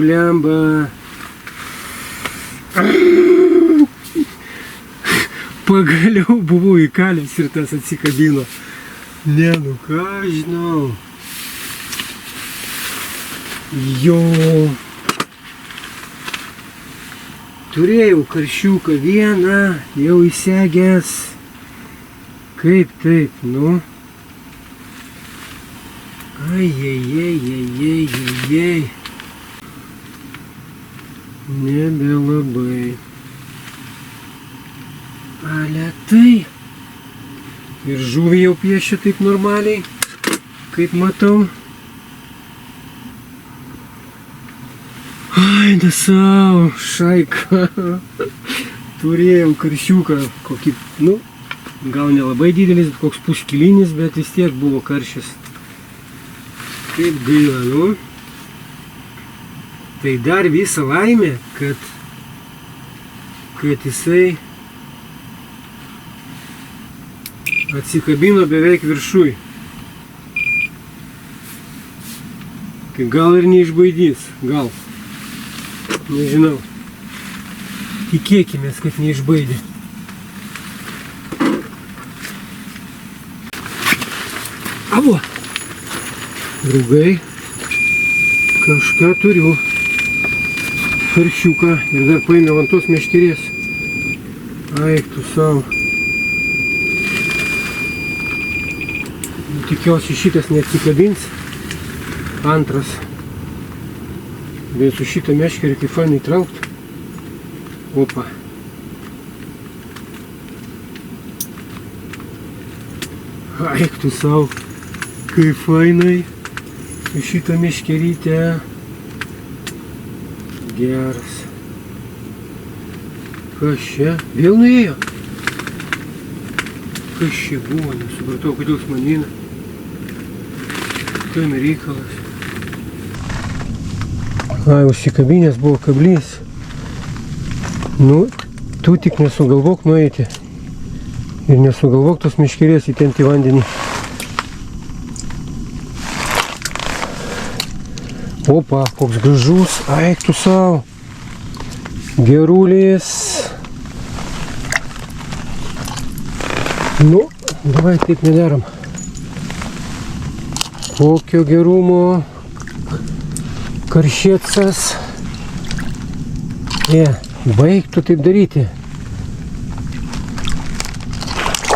Pagaliau buvau įkalęs ir tas atsikabino. Ne, nu ką žinau. Jo. Turėjau karšiuką vieną, jau įsegęs. Kaip taip, nu. Ai. Nebelabai. Ale tai. Ir žuvį jau piešia taip normaliai, kaip matau. Ai, nesau, šaika. Turėjau karšiuką, kokį, nu, gal nelabai didelis, koks puskilinis, bet vis tiek buvo karšis. Kaip gaila, nu. Tai dar visa laimė, kad jisai atsikabino beveik viršui. Tai gal ir neišbaidys, gal. Nežinau. Tikėkimės, kad neišbaidė. Avo! Draugai, kažką turiu. Karšiuką ir dar paėmiau ant tos meškerės. Ai, tu savo. Tikiuosi šitas neatsikabins. Antras. Bet su šitą meškerį kaip fainai traukt. Opa. Ai, tu savo. Kaip fainai. Su šitą meškerytę. Geras. Kas čia? Vėl nuėjo? Kas čia buvo? Nesupratau, kodėl jis man eina. Tam reikalas. Ai, užsikabinęs buvo kablys. Nu, tu tik nesugalvok nueiti. Ir nesugalvok tos meškerės įtempti vandenį. Opa, koks gražus. Eik tu savo. Gerulis. Nu, davai taip nedarom. Kokio gerumo. Karšėcas. Baig tu taip daryti.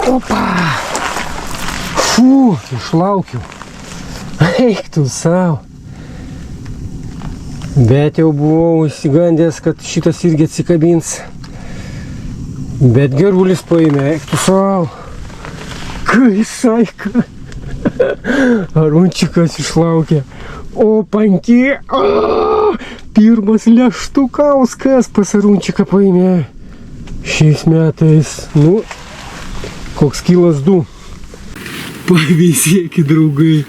Opa. Fū, išlaukiau. Eik tu savo. Bet jau buvau įsigandęs, kad šitas irgi atsikabins. Bet gerulis paėmė, eik tu savo. Kai saika. Arunčikas išlaukė. O panki. Pirmas leštukauskas pas Arunčiką paėmė. Šiais metais. Nu, koks kilas 2. Pavyzdėkit, draugai.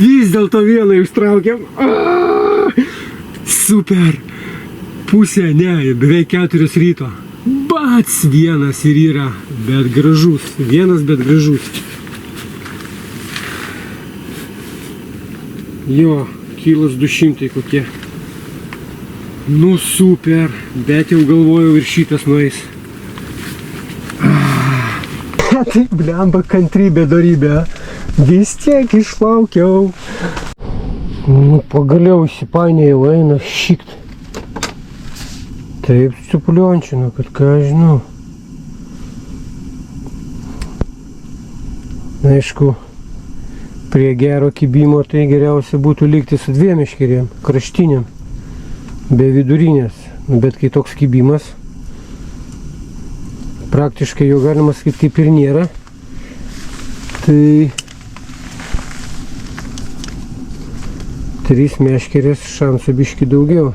Vis dėlto vieną ištraukėm. Super. Pusė, ne, beveik 4 ryto. Bats vienas ir yra, bet gražus. Vienas, bet gražus. Jo, kilas 200 kokie. Nu super, bet jau galvojau ir šitas nueis. Tai blemba kantrybė dorybė. Vis tiek išlaukiau. Nu pagaliau įsipainėjau, eina šikt. Taip supliončino, kad ką žinau. Aišku, prie gero kibimo tai geriausia būtų likti su 2 meškerėm, kraštiniam, be vidurinės. Bet kai toks kibimas, praktiškai jo galima sakyti kaip ir nėra, tai 3 meškerės šansų biški daugiau.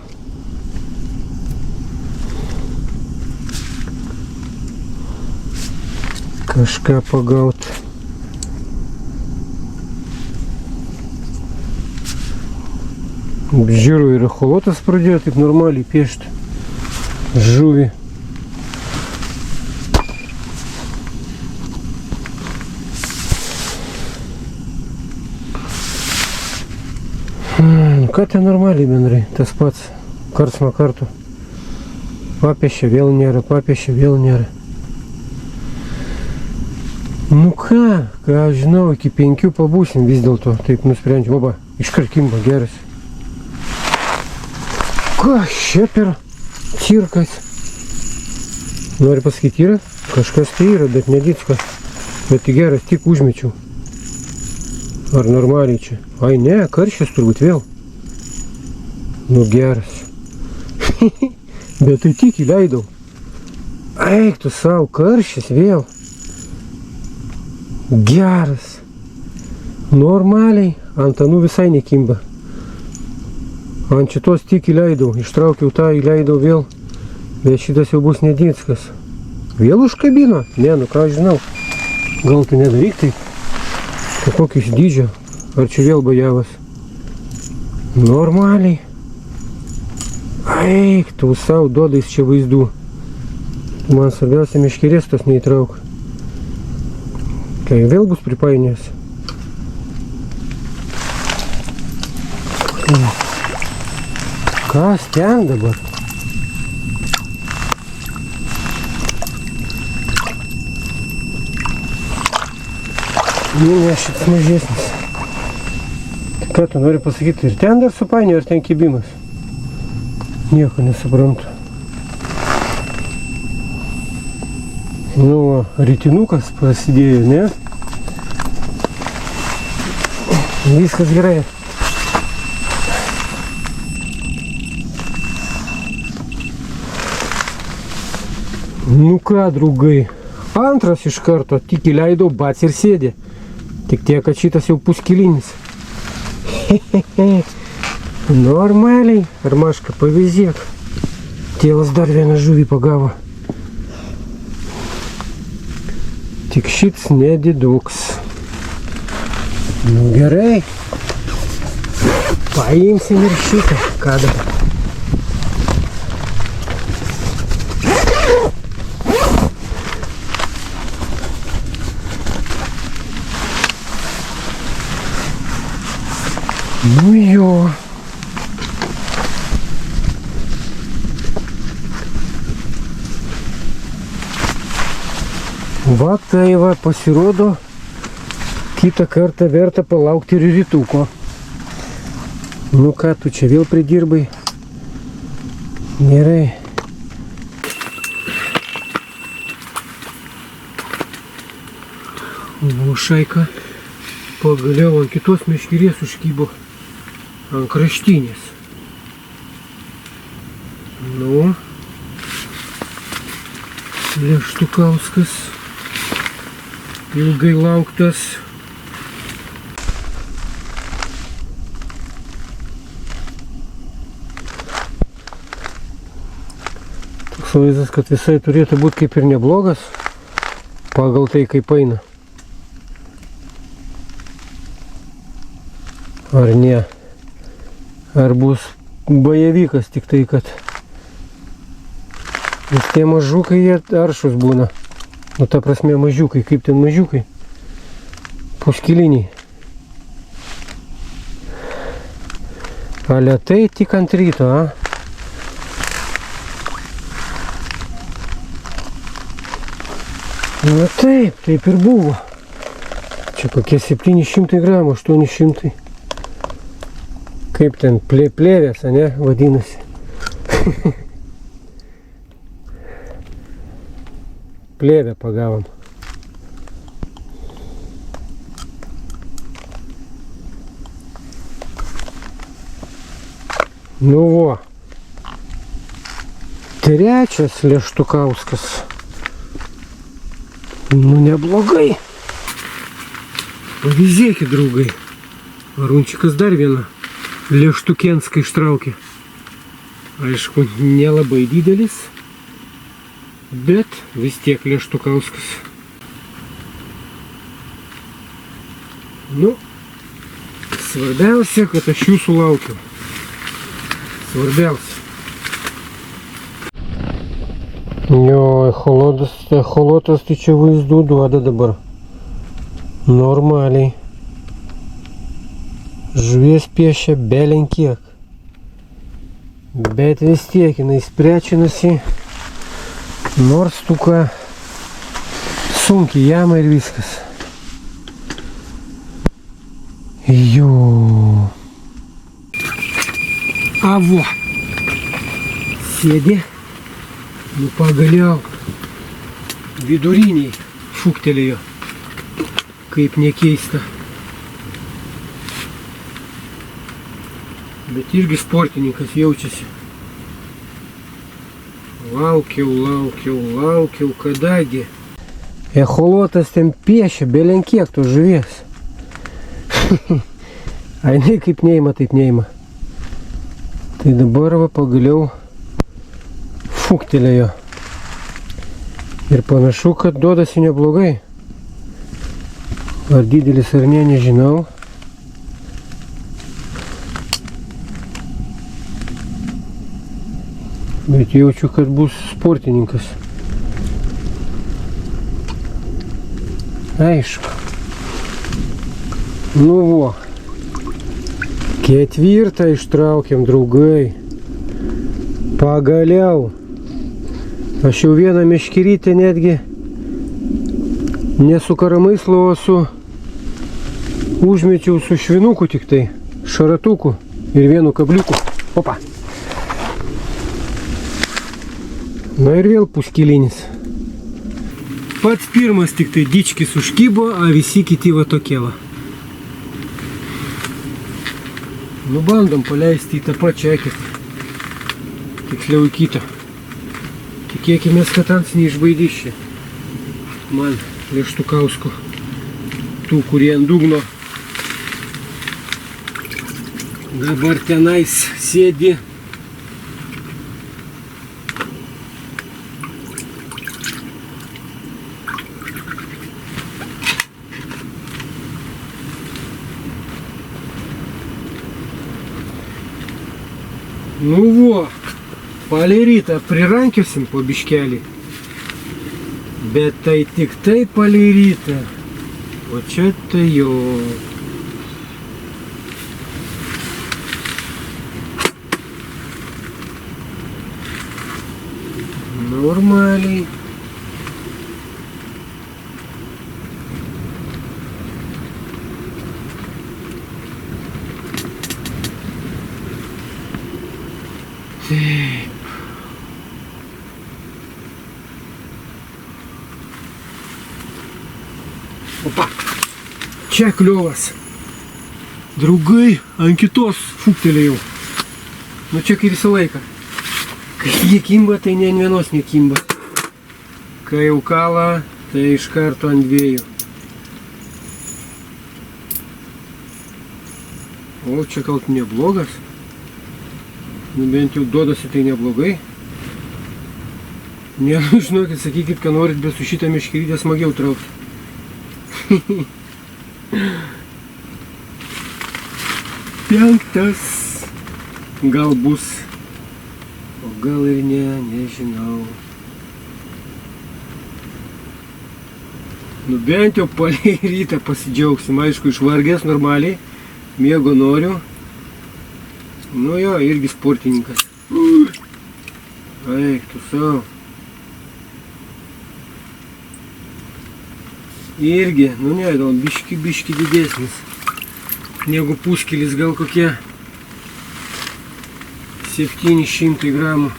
Kažką pagaut. Žiūriu, ir echolotas pradėjo taip normaliai piešti žuvį. Ką ten normaliai bendrai, tas pats, karts nuo karto. Papiešia, vėl nėra, papiešia, vėl nėra. Nu ką žinau, iki 5 pabūsim vis dėlto, taip nusprendžiu. Oba, iškart kimba, geras. Ką, čia per cirkas? Nori pasakyti, yra? Kažkas tai yra, bet nedickas. Bet tai geras, tik užmečiau. Ar normaliai čia? Ai ne, karščias turbūt vėl. Nu geras. Bet tai tik įleidau. Eik tu savo, karščias vėl. Geras. Normaliai. Ant anų visai nekimba. Ant šitos tik įleidau. Ištraukiau tą, įleidau vėl. Bet šitas jau bus nedickas. Vėl užkabino? Ne, nu ką žinau. Gal tu nedaryk tai? Kokis dydžio. Ar čia vėl bajavas? Normaliai. Eik, tu savo duodais čia vaizdų. Man svarbiausia meškerės tos neįtrauk. Kai vėl bus pripainėjęs. Kas ten dabar? Ne, šitas mažesnis. Ką tu nori pasakyti? Ir ten dar supainėjo, ar ten kibimas? Nieko nesuprantu. Nu, rytinukas prasidėjo, ne? Viskas gerai. Nu ką, draugai, antras iš karto, tik įleidau, bats ir sėdė. Tik tiek, kad šitas jau puskilinis. Normaliai, Armaška, pavyzdėk. Tėvas dar vieną žuvį pagavo. Tik šits nediduks. Nu gerai. Paimsim ir šitą kadrą. Nu jo. Va tai va, pasirodo, kitą kartą verta palaukti ir rytuko. Nu ką, tu čia vėl pridirbai? Gerai. Šaika pagaliau ant kitos meškerės užkybo, ant kraštinės. Nu, Leštukauskas, ilgai lauktas. Toks vaizdas, kad visai turėtų būti kaip ir neblogas, pagal tai kaip eina. Ar ne? Ar bus bajevikas, tik tai, kad vis tie mažiukai jie aršus būna. Nu, ta prasme mažiukai, kaip ten mažiukai. Puskiliniai. Ale tai tik ant ryto, a? Na taip, taip ir buvo. Čia kokie 700 gramų, 800. Kaip ten plėvės, ne, vadinasi. Plėvę pagavom. Nu vo. Trečias Leštukauskas. Nu neblogai. Pavyzdėkit, draugai. Arūnčikas dar vieną Leštukenską ištraukė. Aišku, nelabai didelis, bet vis tiek Leštukauskas. Nu, svarbiausia, kad aš jūsų laukiu. Svarbiausia. Jo, echolotas tai čia vaizdų duoda dabar. Normaliai. Žuvies piešia belenkiek. Bet vis tiek jinai sprečinasi. Nors tuka sunkiai jama ir viskas. Jo. Avo. Sėdė. Nu pagaliau. Viduriniai šūktelėjo. Kaip nekeista. Bet irgi sportininkas jaučiasi. Laukiau, kadagi. Echolotas ten piešia, belenkiek tos žuvies. A jinai kaip neima, taip neima. Tai dabar va pagaliau šūktelėjo. Ir panašu, kad duodasi neblogai. Ar didelis ar ne, nežinau. Bet jaučiu, kad bus sportininkas. Aišku. Nu vo. Ketvirtą ištraukiam, draugai. Pagaliau. Aš jau vieną meškerytę netgi ne su Karamaislo, o su užmečiau su švinuku tik tai. Šaratuku ir vienu kabliuku. Opa. Na ir vėl puskilinis. Pats pirmas tik tai dičkis užkybo, a visi kiti va tokie va. Nu bandom paleisti į tą pačią eketę. Tiksliau į kitą. Tikėkimės, kad ants neišbaidys čia. Man Leštukausko. Tų, kurie ant dugno. Dabar tenais sėdi. Nu vo, palei rytą prirankiosim po biškelį. Bet tai tik tai palei rytą. O čia tai jo. Normaliai. Opa, čia kliovas. Draugai, ant kitos fūktelėjau. Nu čia kaip visą laiką. Kai jie kimba, tai ne ant vienos nekimba. Kai jau kala, tai iš karto ant dviejų. O čia gal neblogas. Nu bent jau duodasi tai neblogai. Ne, nu žinokit, sakykit, ką norit, bet su šitą meškerytę smagiau traukti. Penktas gal bus, o gal ir ne, nežinau. Nu bent jau palei rytą pasidžiaugsim, aišku, išvargęs normaliai, miego noriu. Nu jo, irgi sportininkas. Eik, tu savo. Irgi, nu ne, gal biški didesnis. Negu puskilis, gal kokie 700 gramų.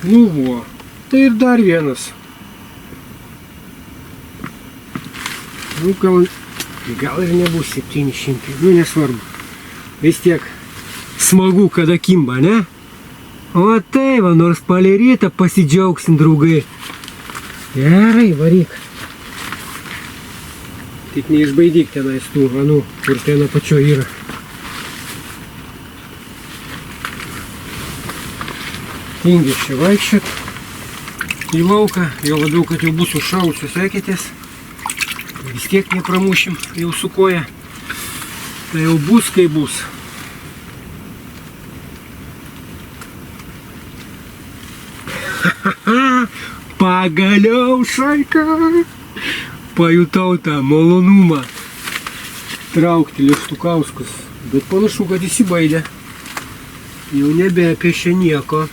Nu vo, tai ir dar vienas. Nu gal ir nebus 700, nu nesvarbu. Vis tiek smagu, kada kimba, ne? O tai va, nors palei rytą pasidžiaugsim, draugai. Gerai, varyk. Tik neišbaidyk tenais tų anų, kur ten apačio yra. Tingis čia vaikščiot į lauką, jo labiau, kad jau bus užšalusios eketės. Vis tiek nepramušim jau su koja. Tai jau bus, kai bus. Pagaliau šaika! Pajutau tą malonumą traukti lėštukauskus. Bet panašu, kad įsibaidė. Jau nebepiešia nieko.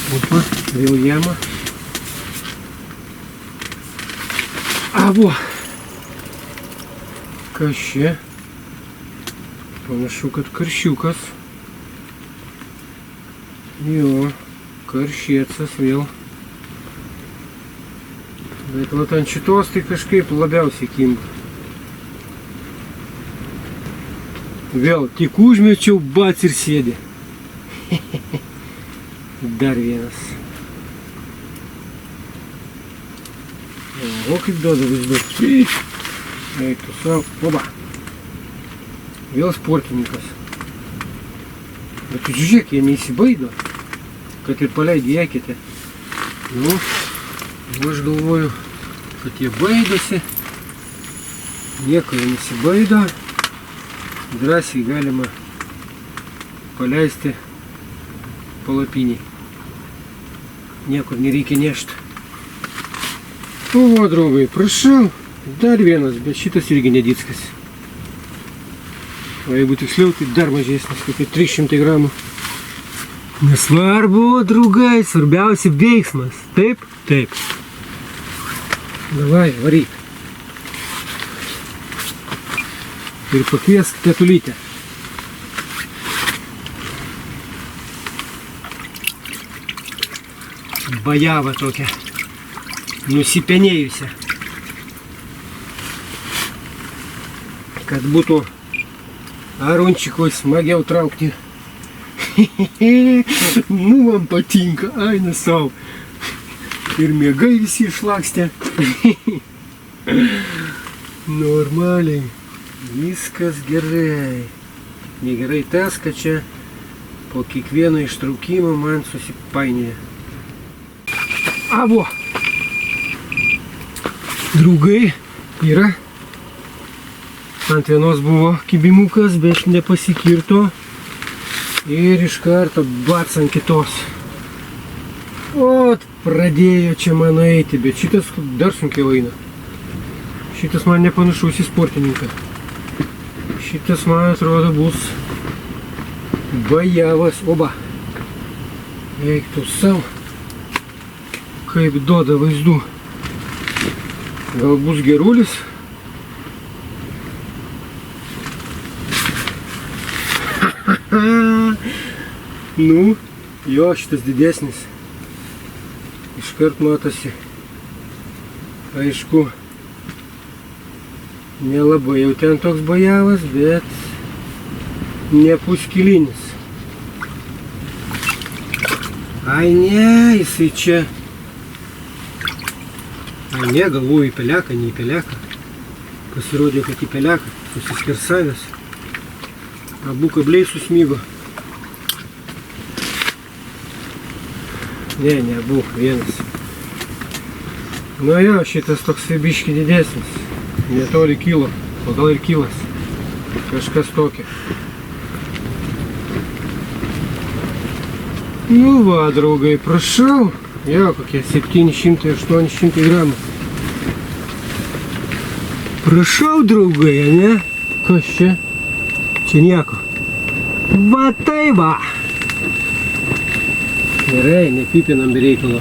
Opa, vėl jama. Avo! Kas čia? Panašu, kad karšiukas. Jo, karšiecas vėl. Bet vat ant šitos tai kažkaip labiausiai kimba. Vėl tik užmečiau, bac ir sėdė. Dar vienas. O kaip duoda vis daug. Eik tu savo. Oba. Vėl sportininkas. Bet tu žiūrėk, jie neįsibaido. Kad ir paleidė eketę. Nu, aš galvoju, kad jie baidosi. Nieko jie nesibaido. Drąsiai galima paleisti palapinį. Niekur nereikia nešti. O, draugai, prašau, dar vienas, bet šitas irgi nedickas. O jeigu tiksliau, tai dar mažesnis, kokie 300 gramų. Nesvarbu, draugai, svarbiausia veiksmas. Taip? Taip. Davai, varyk. Ir pakviesk tetulytę. Bajava tokia. Nusipenėjusią. Kad būtų arunčikui smagiau traukti. Nu, man patinka, aina savo. Ir miegai visi išlakstė. Normaliai. Viskas gerai. negerai tas, kad čia po kiekvieno ištraukimo man susipainėja. Avo! Draugai, yra. Ant vienos buvo kibimukas, bet nepasikirto. Ir iš karto bats ant kitos. Ot, pradėjo čia man eiti, bet šitas dar sunkiau eina. Šitas man nepanašus į sportininką. Šitas, man atrodo, bus bajavas. Oba. Eik tu savo. Kaip duoda vaizdų. Gal bus gerulis? Nu, jo, šitas didesnis. Iškart matosi. Aišku, nelabai jau ten toks bajavas, bet ne puskilinis. Ai ne, jisai čia. Ai ne, galvoju į peleką, ne į peleką. Pasirodė, kad į peleką, susiskersavęs. Abu kabliai susmygo. Ne, abu, vienas. Nu jo, šitas toks biški didesnis. Netoli kilo, o gal ir kilas. Kažkas tokia. Nu va, draugai, prašau. Jo, kokie 700-800 gramų. Prašau, draugai, ne? Kas čia? Čia nieko. Va tai va. Gerai, nepipinam be reikalo.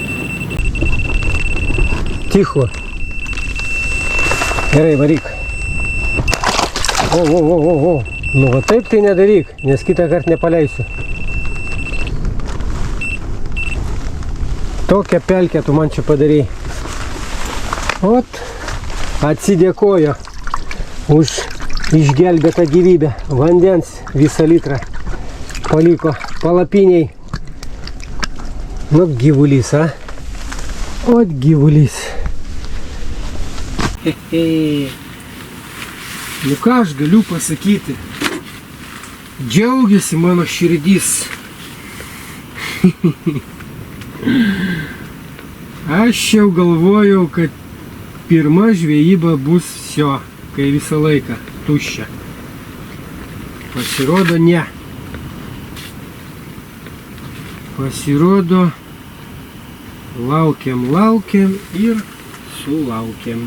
Ticho. Gerai, varyk. O. Nu va taip tai nedaryk, nes kitą kartą nepaleisiu. Tokią pelkę tu man čia padarei. Ot, atsidėkojo už išgelbėtą gyvybę. Vandens visą litrą paliko palapiniai. Nu, gyvulys, a? Ot, gyvulys. Nu ką aš galiu pasakyti? Džiaugiasi mano širdis. Aš jau galvojau, kad pirma žvejyba bus šio, kai visą laiką tuščia. Pasirodo, ne. Pasirodo, laukiam ir sulaukiam.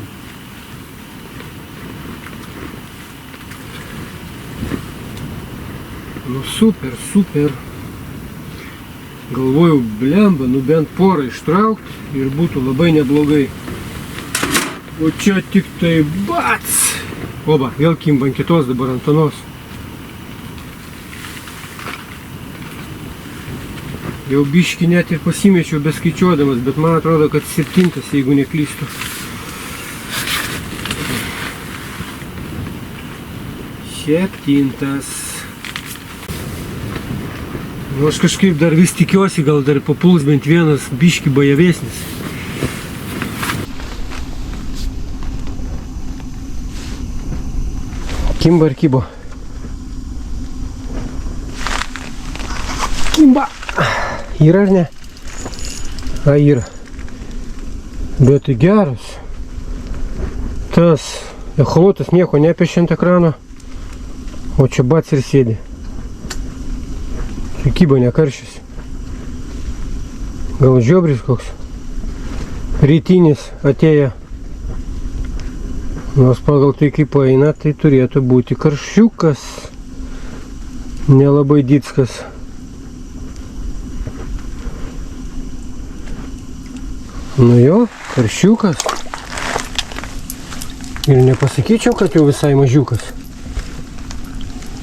Nu super. Galvojau, blemba, nu bent porą ištraukti ir būtų labai neblogai. O čia tik tai bats. Oba, vėl kimba ant kitos dabar ant anos. Jau biškį net ir pasimečiau beskaičiuodamas, bet man atrodo, kad 7, jeigu neklystu. Septintas. Nu, aš kažkaip dar vis tikiuosi, gal dar papuls bent vienas biškį bajavesnis. Kimba ar kibo? Kimba! Yra ar ne? A, yra. Bet tai geras. Tas echolotas nieko nepešia ant ekrano, o čia bats ir sėdi. Čia kybo nekaršys. Gal žiobris koks? Rytinis atėjo. Nors pagal tai kaip eina, tai turėtų būti karšiukas. Nelabai dickas. Nu jo, karšiukas. Ir nepasakyčiau, kad jau visai mažiukas.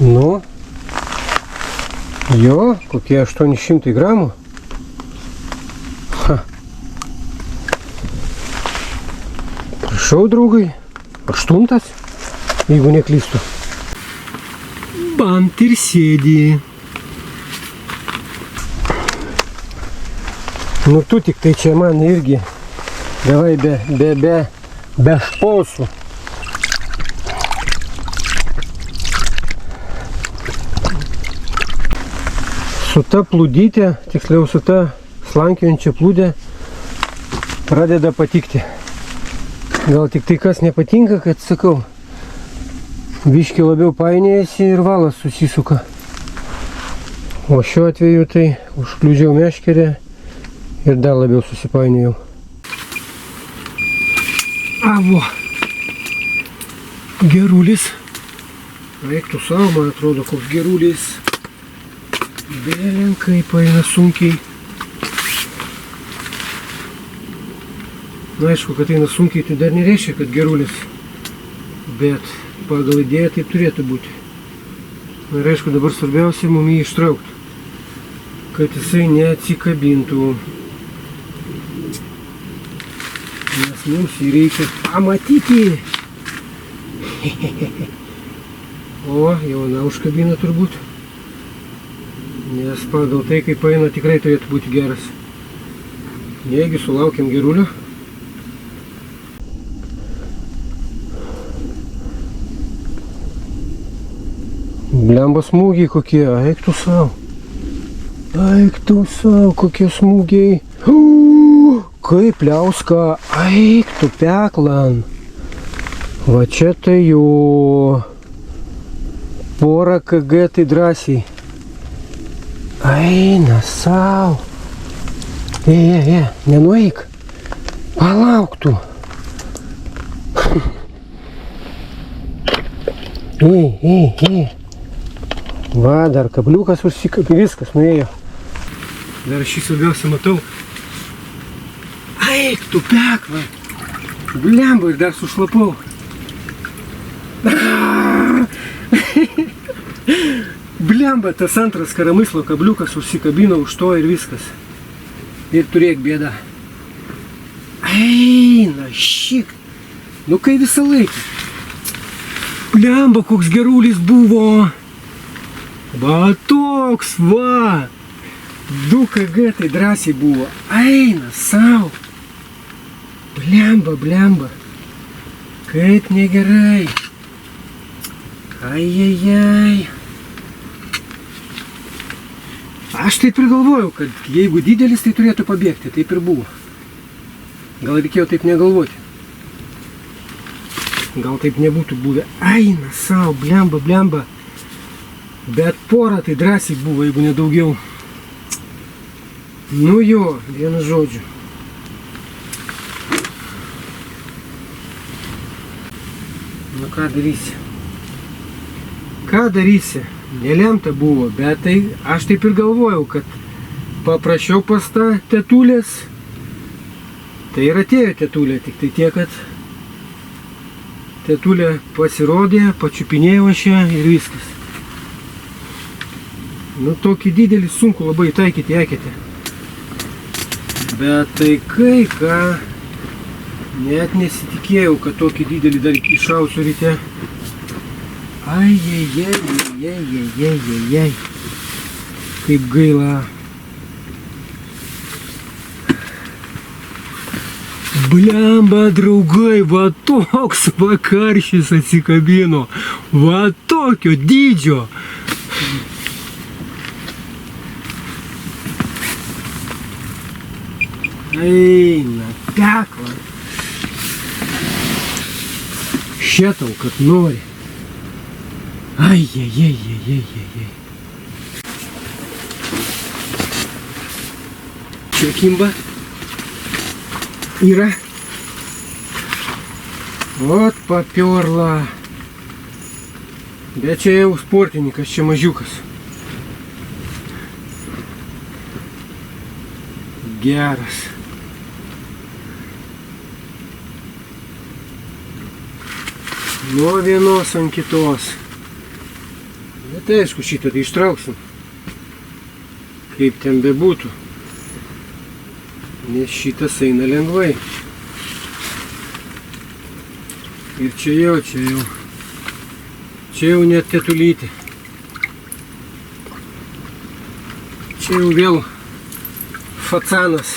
Nu, jo, kokie 800 gramų. Ha. Prašau, draugai, 8, jeigu neklystu. Bant ir sėdi. Nu tu tik tai čia man irgi davai be šposų. su ta plūdytė, tiksliau su ta slankiojančia plūdė pradeda patikti. Gal tik tai kas nepatinka, kad sakau, biški labiau painėjasi ir valas susisuka. O šiuo atveju tai užkliudžiau meškerę ir dar labiau susipainėjau. Avo! Gerulis. Eiktų savo, man atrodo, koks gerulis. Belenkai paina sunkiai. Na, aišku, kad eina sunkiai, tai dar nereiškia, kad gerulis. Bet pagal idėją taip turėtų būti. Na ir aišku, dabar svarbiausia mums jį ištraukti, kad jisai neatsikabintų. Nes mums jį reikia pamatyti. O, jauna užkabina turbūt. Nes pagal tai, kaip eina, tikrai turėtų būti geras. Jeigu sulaukiam gerulio. Blemba smūgiai kokie, eik tu savo. Eik tu savo, kokie smūgiai. Kaip liauska, eik tu peklan. Va čia tai jau porą kg tai drąsiai. Eina savo. Nenueik. Palauk tu. Va, dar kabliukas užsikabė, viskas nuėjo. Dar šį svarbiausia matau. Eik tu pekla. Blemba, ir dar sušlapau. Blemba, tas antras karamyslo kabliukas užsikabino už to ir viskas. Ir turėk bėdą. Eina, šik. Nu kai visą laiką. Blemba, koks gerulis buvo. Va toks, va. 2 kg tai drąsiai buvo. Eina, savo. Blemba. Kaip negerai. Ai. Aš taip ir galvojau, kad jeigu didelis, tai turėtų pabėgti. Taip ir buvo. Gal reikėjo taip negalvoti. Gal taip nebūtų buvę. Eina savo, blemba. Bet porą tai drąsiai buvo, jeigu nedaugiau. Nu jo, vienu žodžiu. Nu ką darysi? Nelemta buvo, bet tai aš taip ir galvojau, kad paprašiau pas tą tetulės. Tai ir atėjo tetulė, tik tai tiek, kad tetulė pasirodė, pačiupinėjo aš ją ir viskas. Nu tokį didelį sunku labai taikyti eketę. Bet tai kai ką, net nesitikėjau, kad tokį didelį dar iššausiu ryte. Ai. Kaip gaila. Blemba, draugai, va toks vakaršys atsikabino. Va tokio dydžio. Eina, pekla. Šėtau, kad nori. Ai. Čia kimba. Yra. Ot papiorla. Bet čia jau sportininkas, čia mažiukas. Geras. Nuo vienos ant kitos. Bet aišku, šitą tai ištrauksim. Kaip ten bebūtų. Nes šitas eina lengvai. Ir čia jau net tetulytė. Čia jau vėl facanas.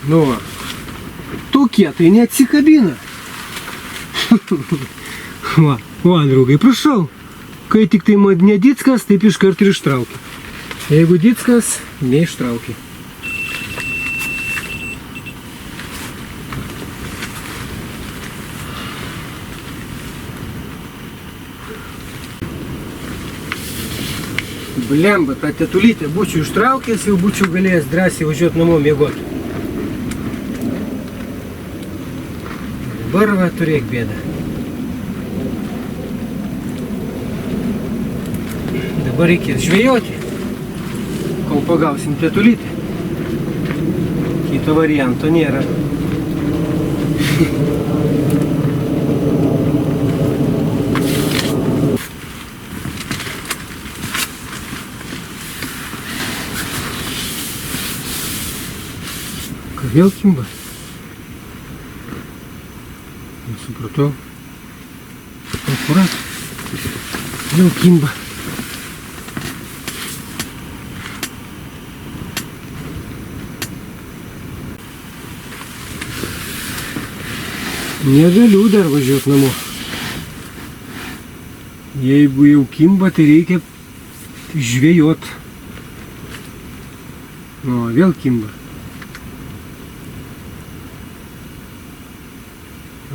Nu va. Tokie tai neatsikabina. Va, draugai, prašau. Kai tik tai nedickas, taip iškart ir ištraukia. Jeigu dickas, neištraukia. Blemba, tą tetulytę būčiau ištraukęs, jau būčiau galėjęs drąsiai važiuoti namo miegoti. Dabar va, turėk bėdą. Dabar reikės žvejoti, kol pagausim tetulytę. Kito varianto nėra. Vėl kimba. Nesupratau. Akurat. Vėl kimba. Negaliu dar važiuoti namo. Jeigu jau kimba, tai reikia žvejot. Nu, vėl kimba.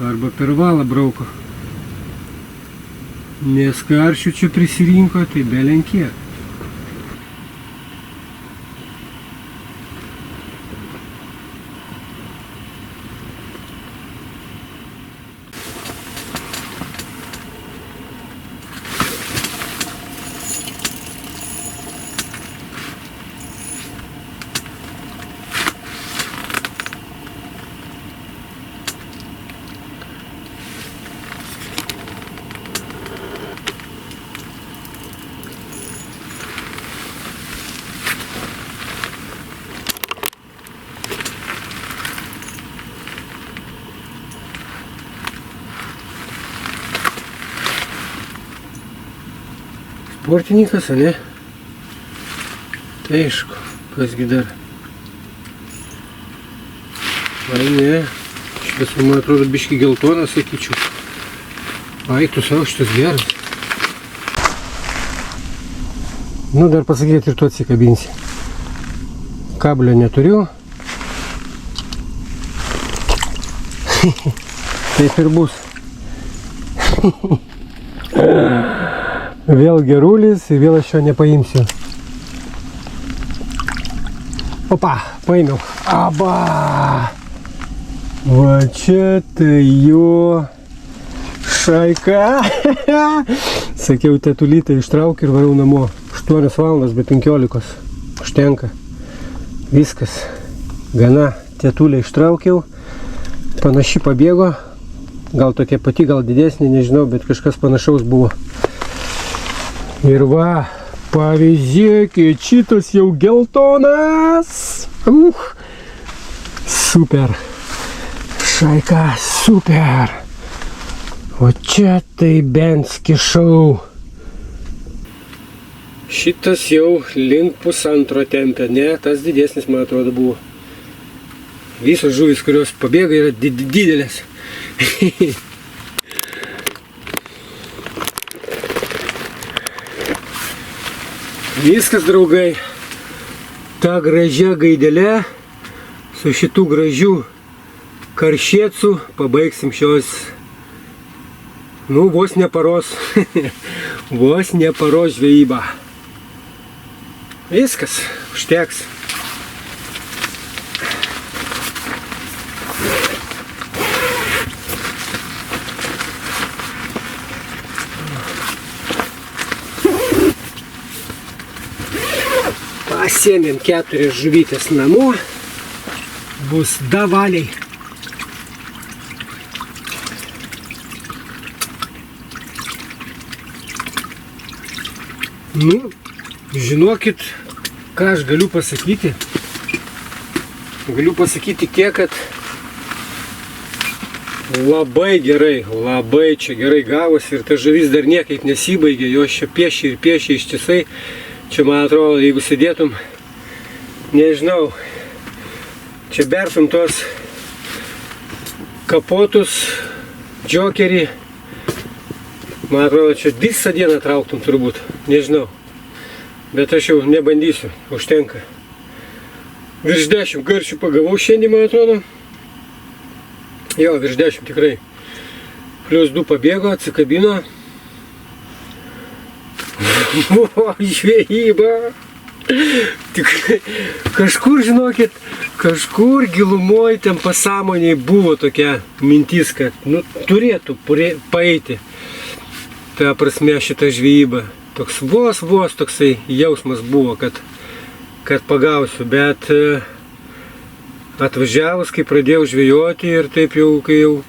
Arba per valą brauko. Nes karšių čia prisirinko, tai belenkiek. Sportininkas, a ne? Tai aišku, kasgi dar. Ai ne, šitas man atrodo biški geltonas, sakyčiau. Ai, tu savo šitas geras. Nu, dar pasakyti ir tu atsikabinsi. Kablio neturiu. Taip ir bus. Vėl gerulis ir vėl aš jo nepaimsiu. Opa, paėmiau. Aba! Va čia tai jo šaika. Sakiau, tetulytę ištraukiu ir varau namo. 8 valandas be 15. Užtenka. Viskas. Gana. Tetulę ištraukiau. Panaši pabėgo. Gal tokia pati, gal didesnė, nežinau, bet kažkas panašaus buvo. Ir va, pavyzdžiui, šitas jau geltonas. Super. Šaika, super. O čia tai bent skišau. Šitas jau link 1,5 tempia. Ne, tas didesnis, man atrodo, buvo. Visos žuvis, kurios pabėga, yra didelės. Viskas, draugai, ta gražia gaidelė su šitų gražių karšėcų pabaigsim šios, nu, vos ne paros, vos ne paros žvejybą. Viskas, užteks. Pasėmėm 4 žuvytės namo, bus davaliai. Nu, žinokit, ką aš galiu pasakyti. Galiu pasakyti tiek, kad labai gerai, labai čia gerai gavosi ir ta žuvis dar niekaip nesibaigė, jos čia piešia ir piešia ištisai. Čia, man atrodo, jeigu sėdėtum, nežinau, Čia bertum tos kapotus, džokerį. Man atrodo, čia visą dieną trauktum turbūt, nežinau. Bet aš jau nebandysiu, užtenka. Virš 10 karšių pagavau šiandien, man atrodo. Jo, virš 10 tikrai. Plius 2 pabėgo, atsikabino. O, žvejyba. Tikrai, kažkur, žinokit, kažkur gilumoj ten pasąmoniai buvo tokia mintis, kad turėtų paeiti. Ta prasme šitą žvejybą. Toks vos toksai jausmas buvo, kad pagausiu, bet atvažiavus, kai pradėjau žvejoti ir taip jau, kai jau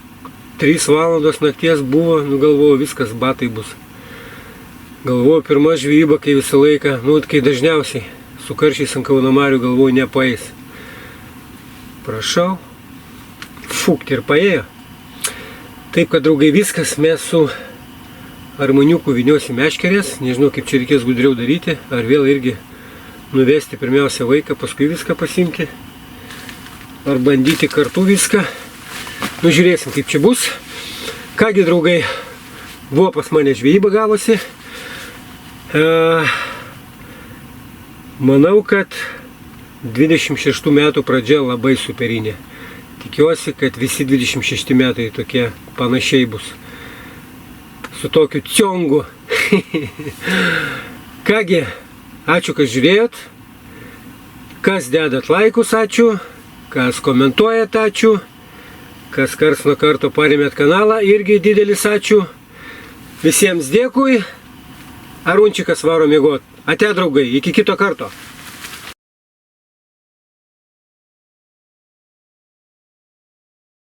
3 valandos nakties buvo, galvojau, viskas, batai bus. Galvojau, pirma žvejyba, kai visą laiką, kai dažniausiai su karšiais ant Kauno marių galvojau, nepaeis. Prašau, fukt ir paėjo. Taip, kad draugai viskas, mes su armoniuku vyniosim meškerės, nežinau kaip čia reikės gudriau daryti, ar vėl irgi nuvesti pirmiausia vaiką, paskui viską pasimti, ar bandyti kartu viską. Žiūrėsim kaip čia bus. Kągi draugai, buvo pas mane žvejyba gavosi. Manau, kad 26 metų pradžia labai superinė. Tikiuosi, kad visi 26 metai tokie panašiai bus. Su tokiu ciongu. Kągi, ačiū, kas žiūrėjot. Kas dedat laikus, ačiū. Kas komentuojat, ačiū. Kas karts nuo karto paremėt kanalą, irgi didelis ačiū. Visiems dėkui. Arūnčikas varo miegot. Ate, draugai, iki kito karto.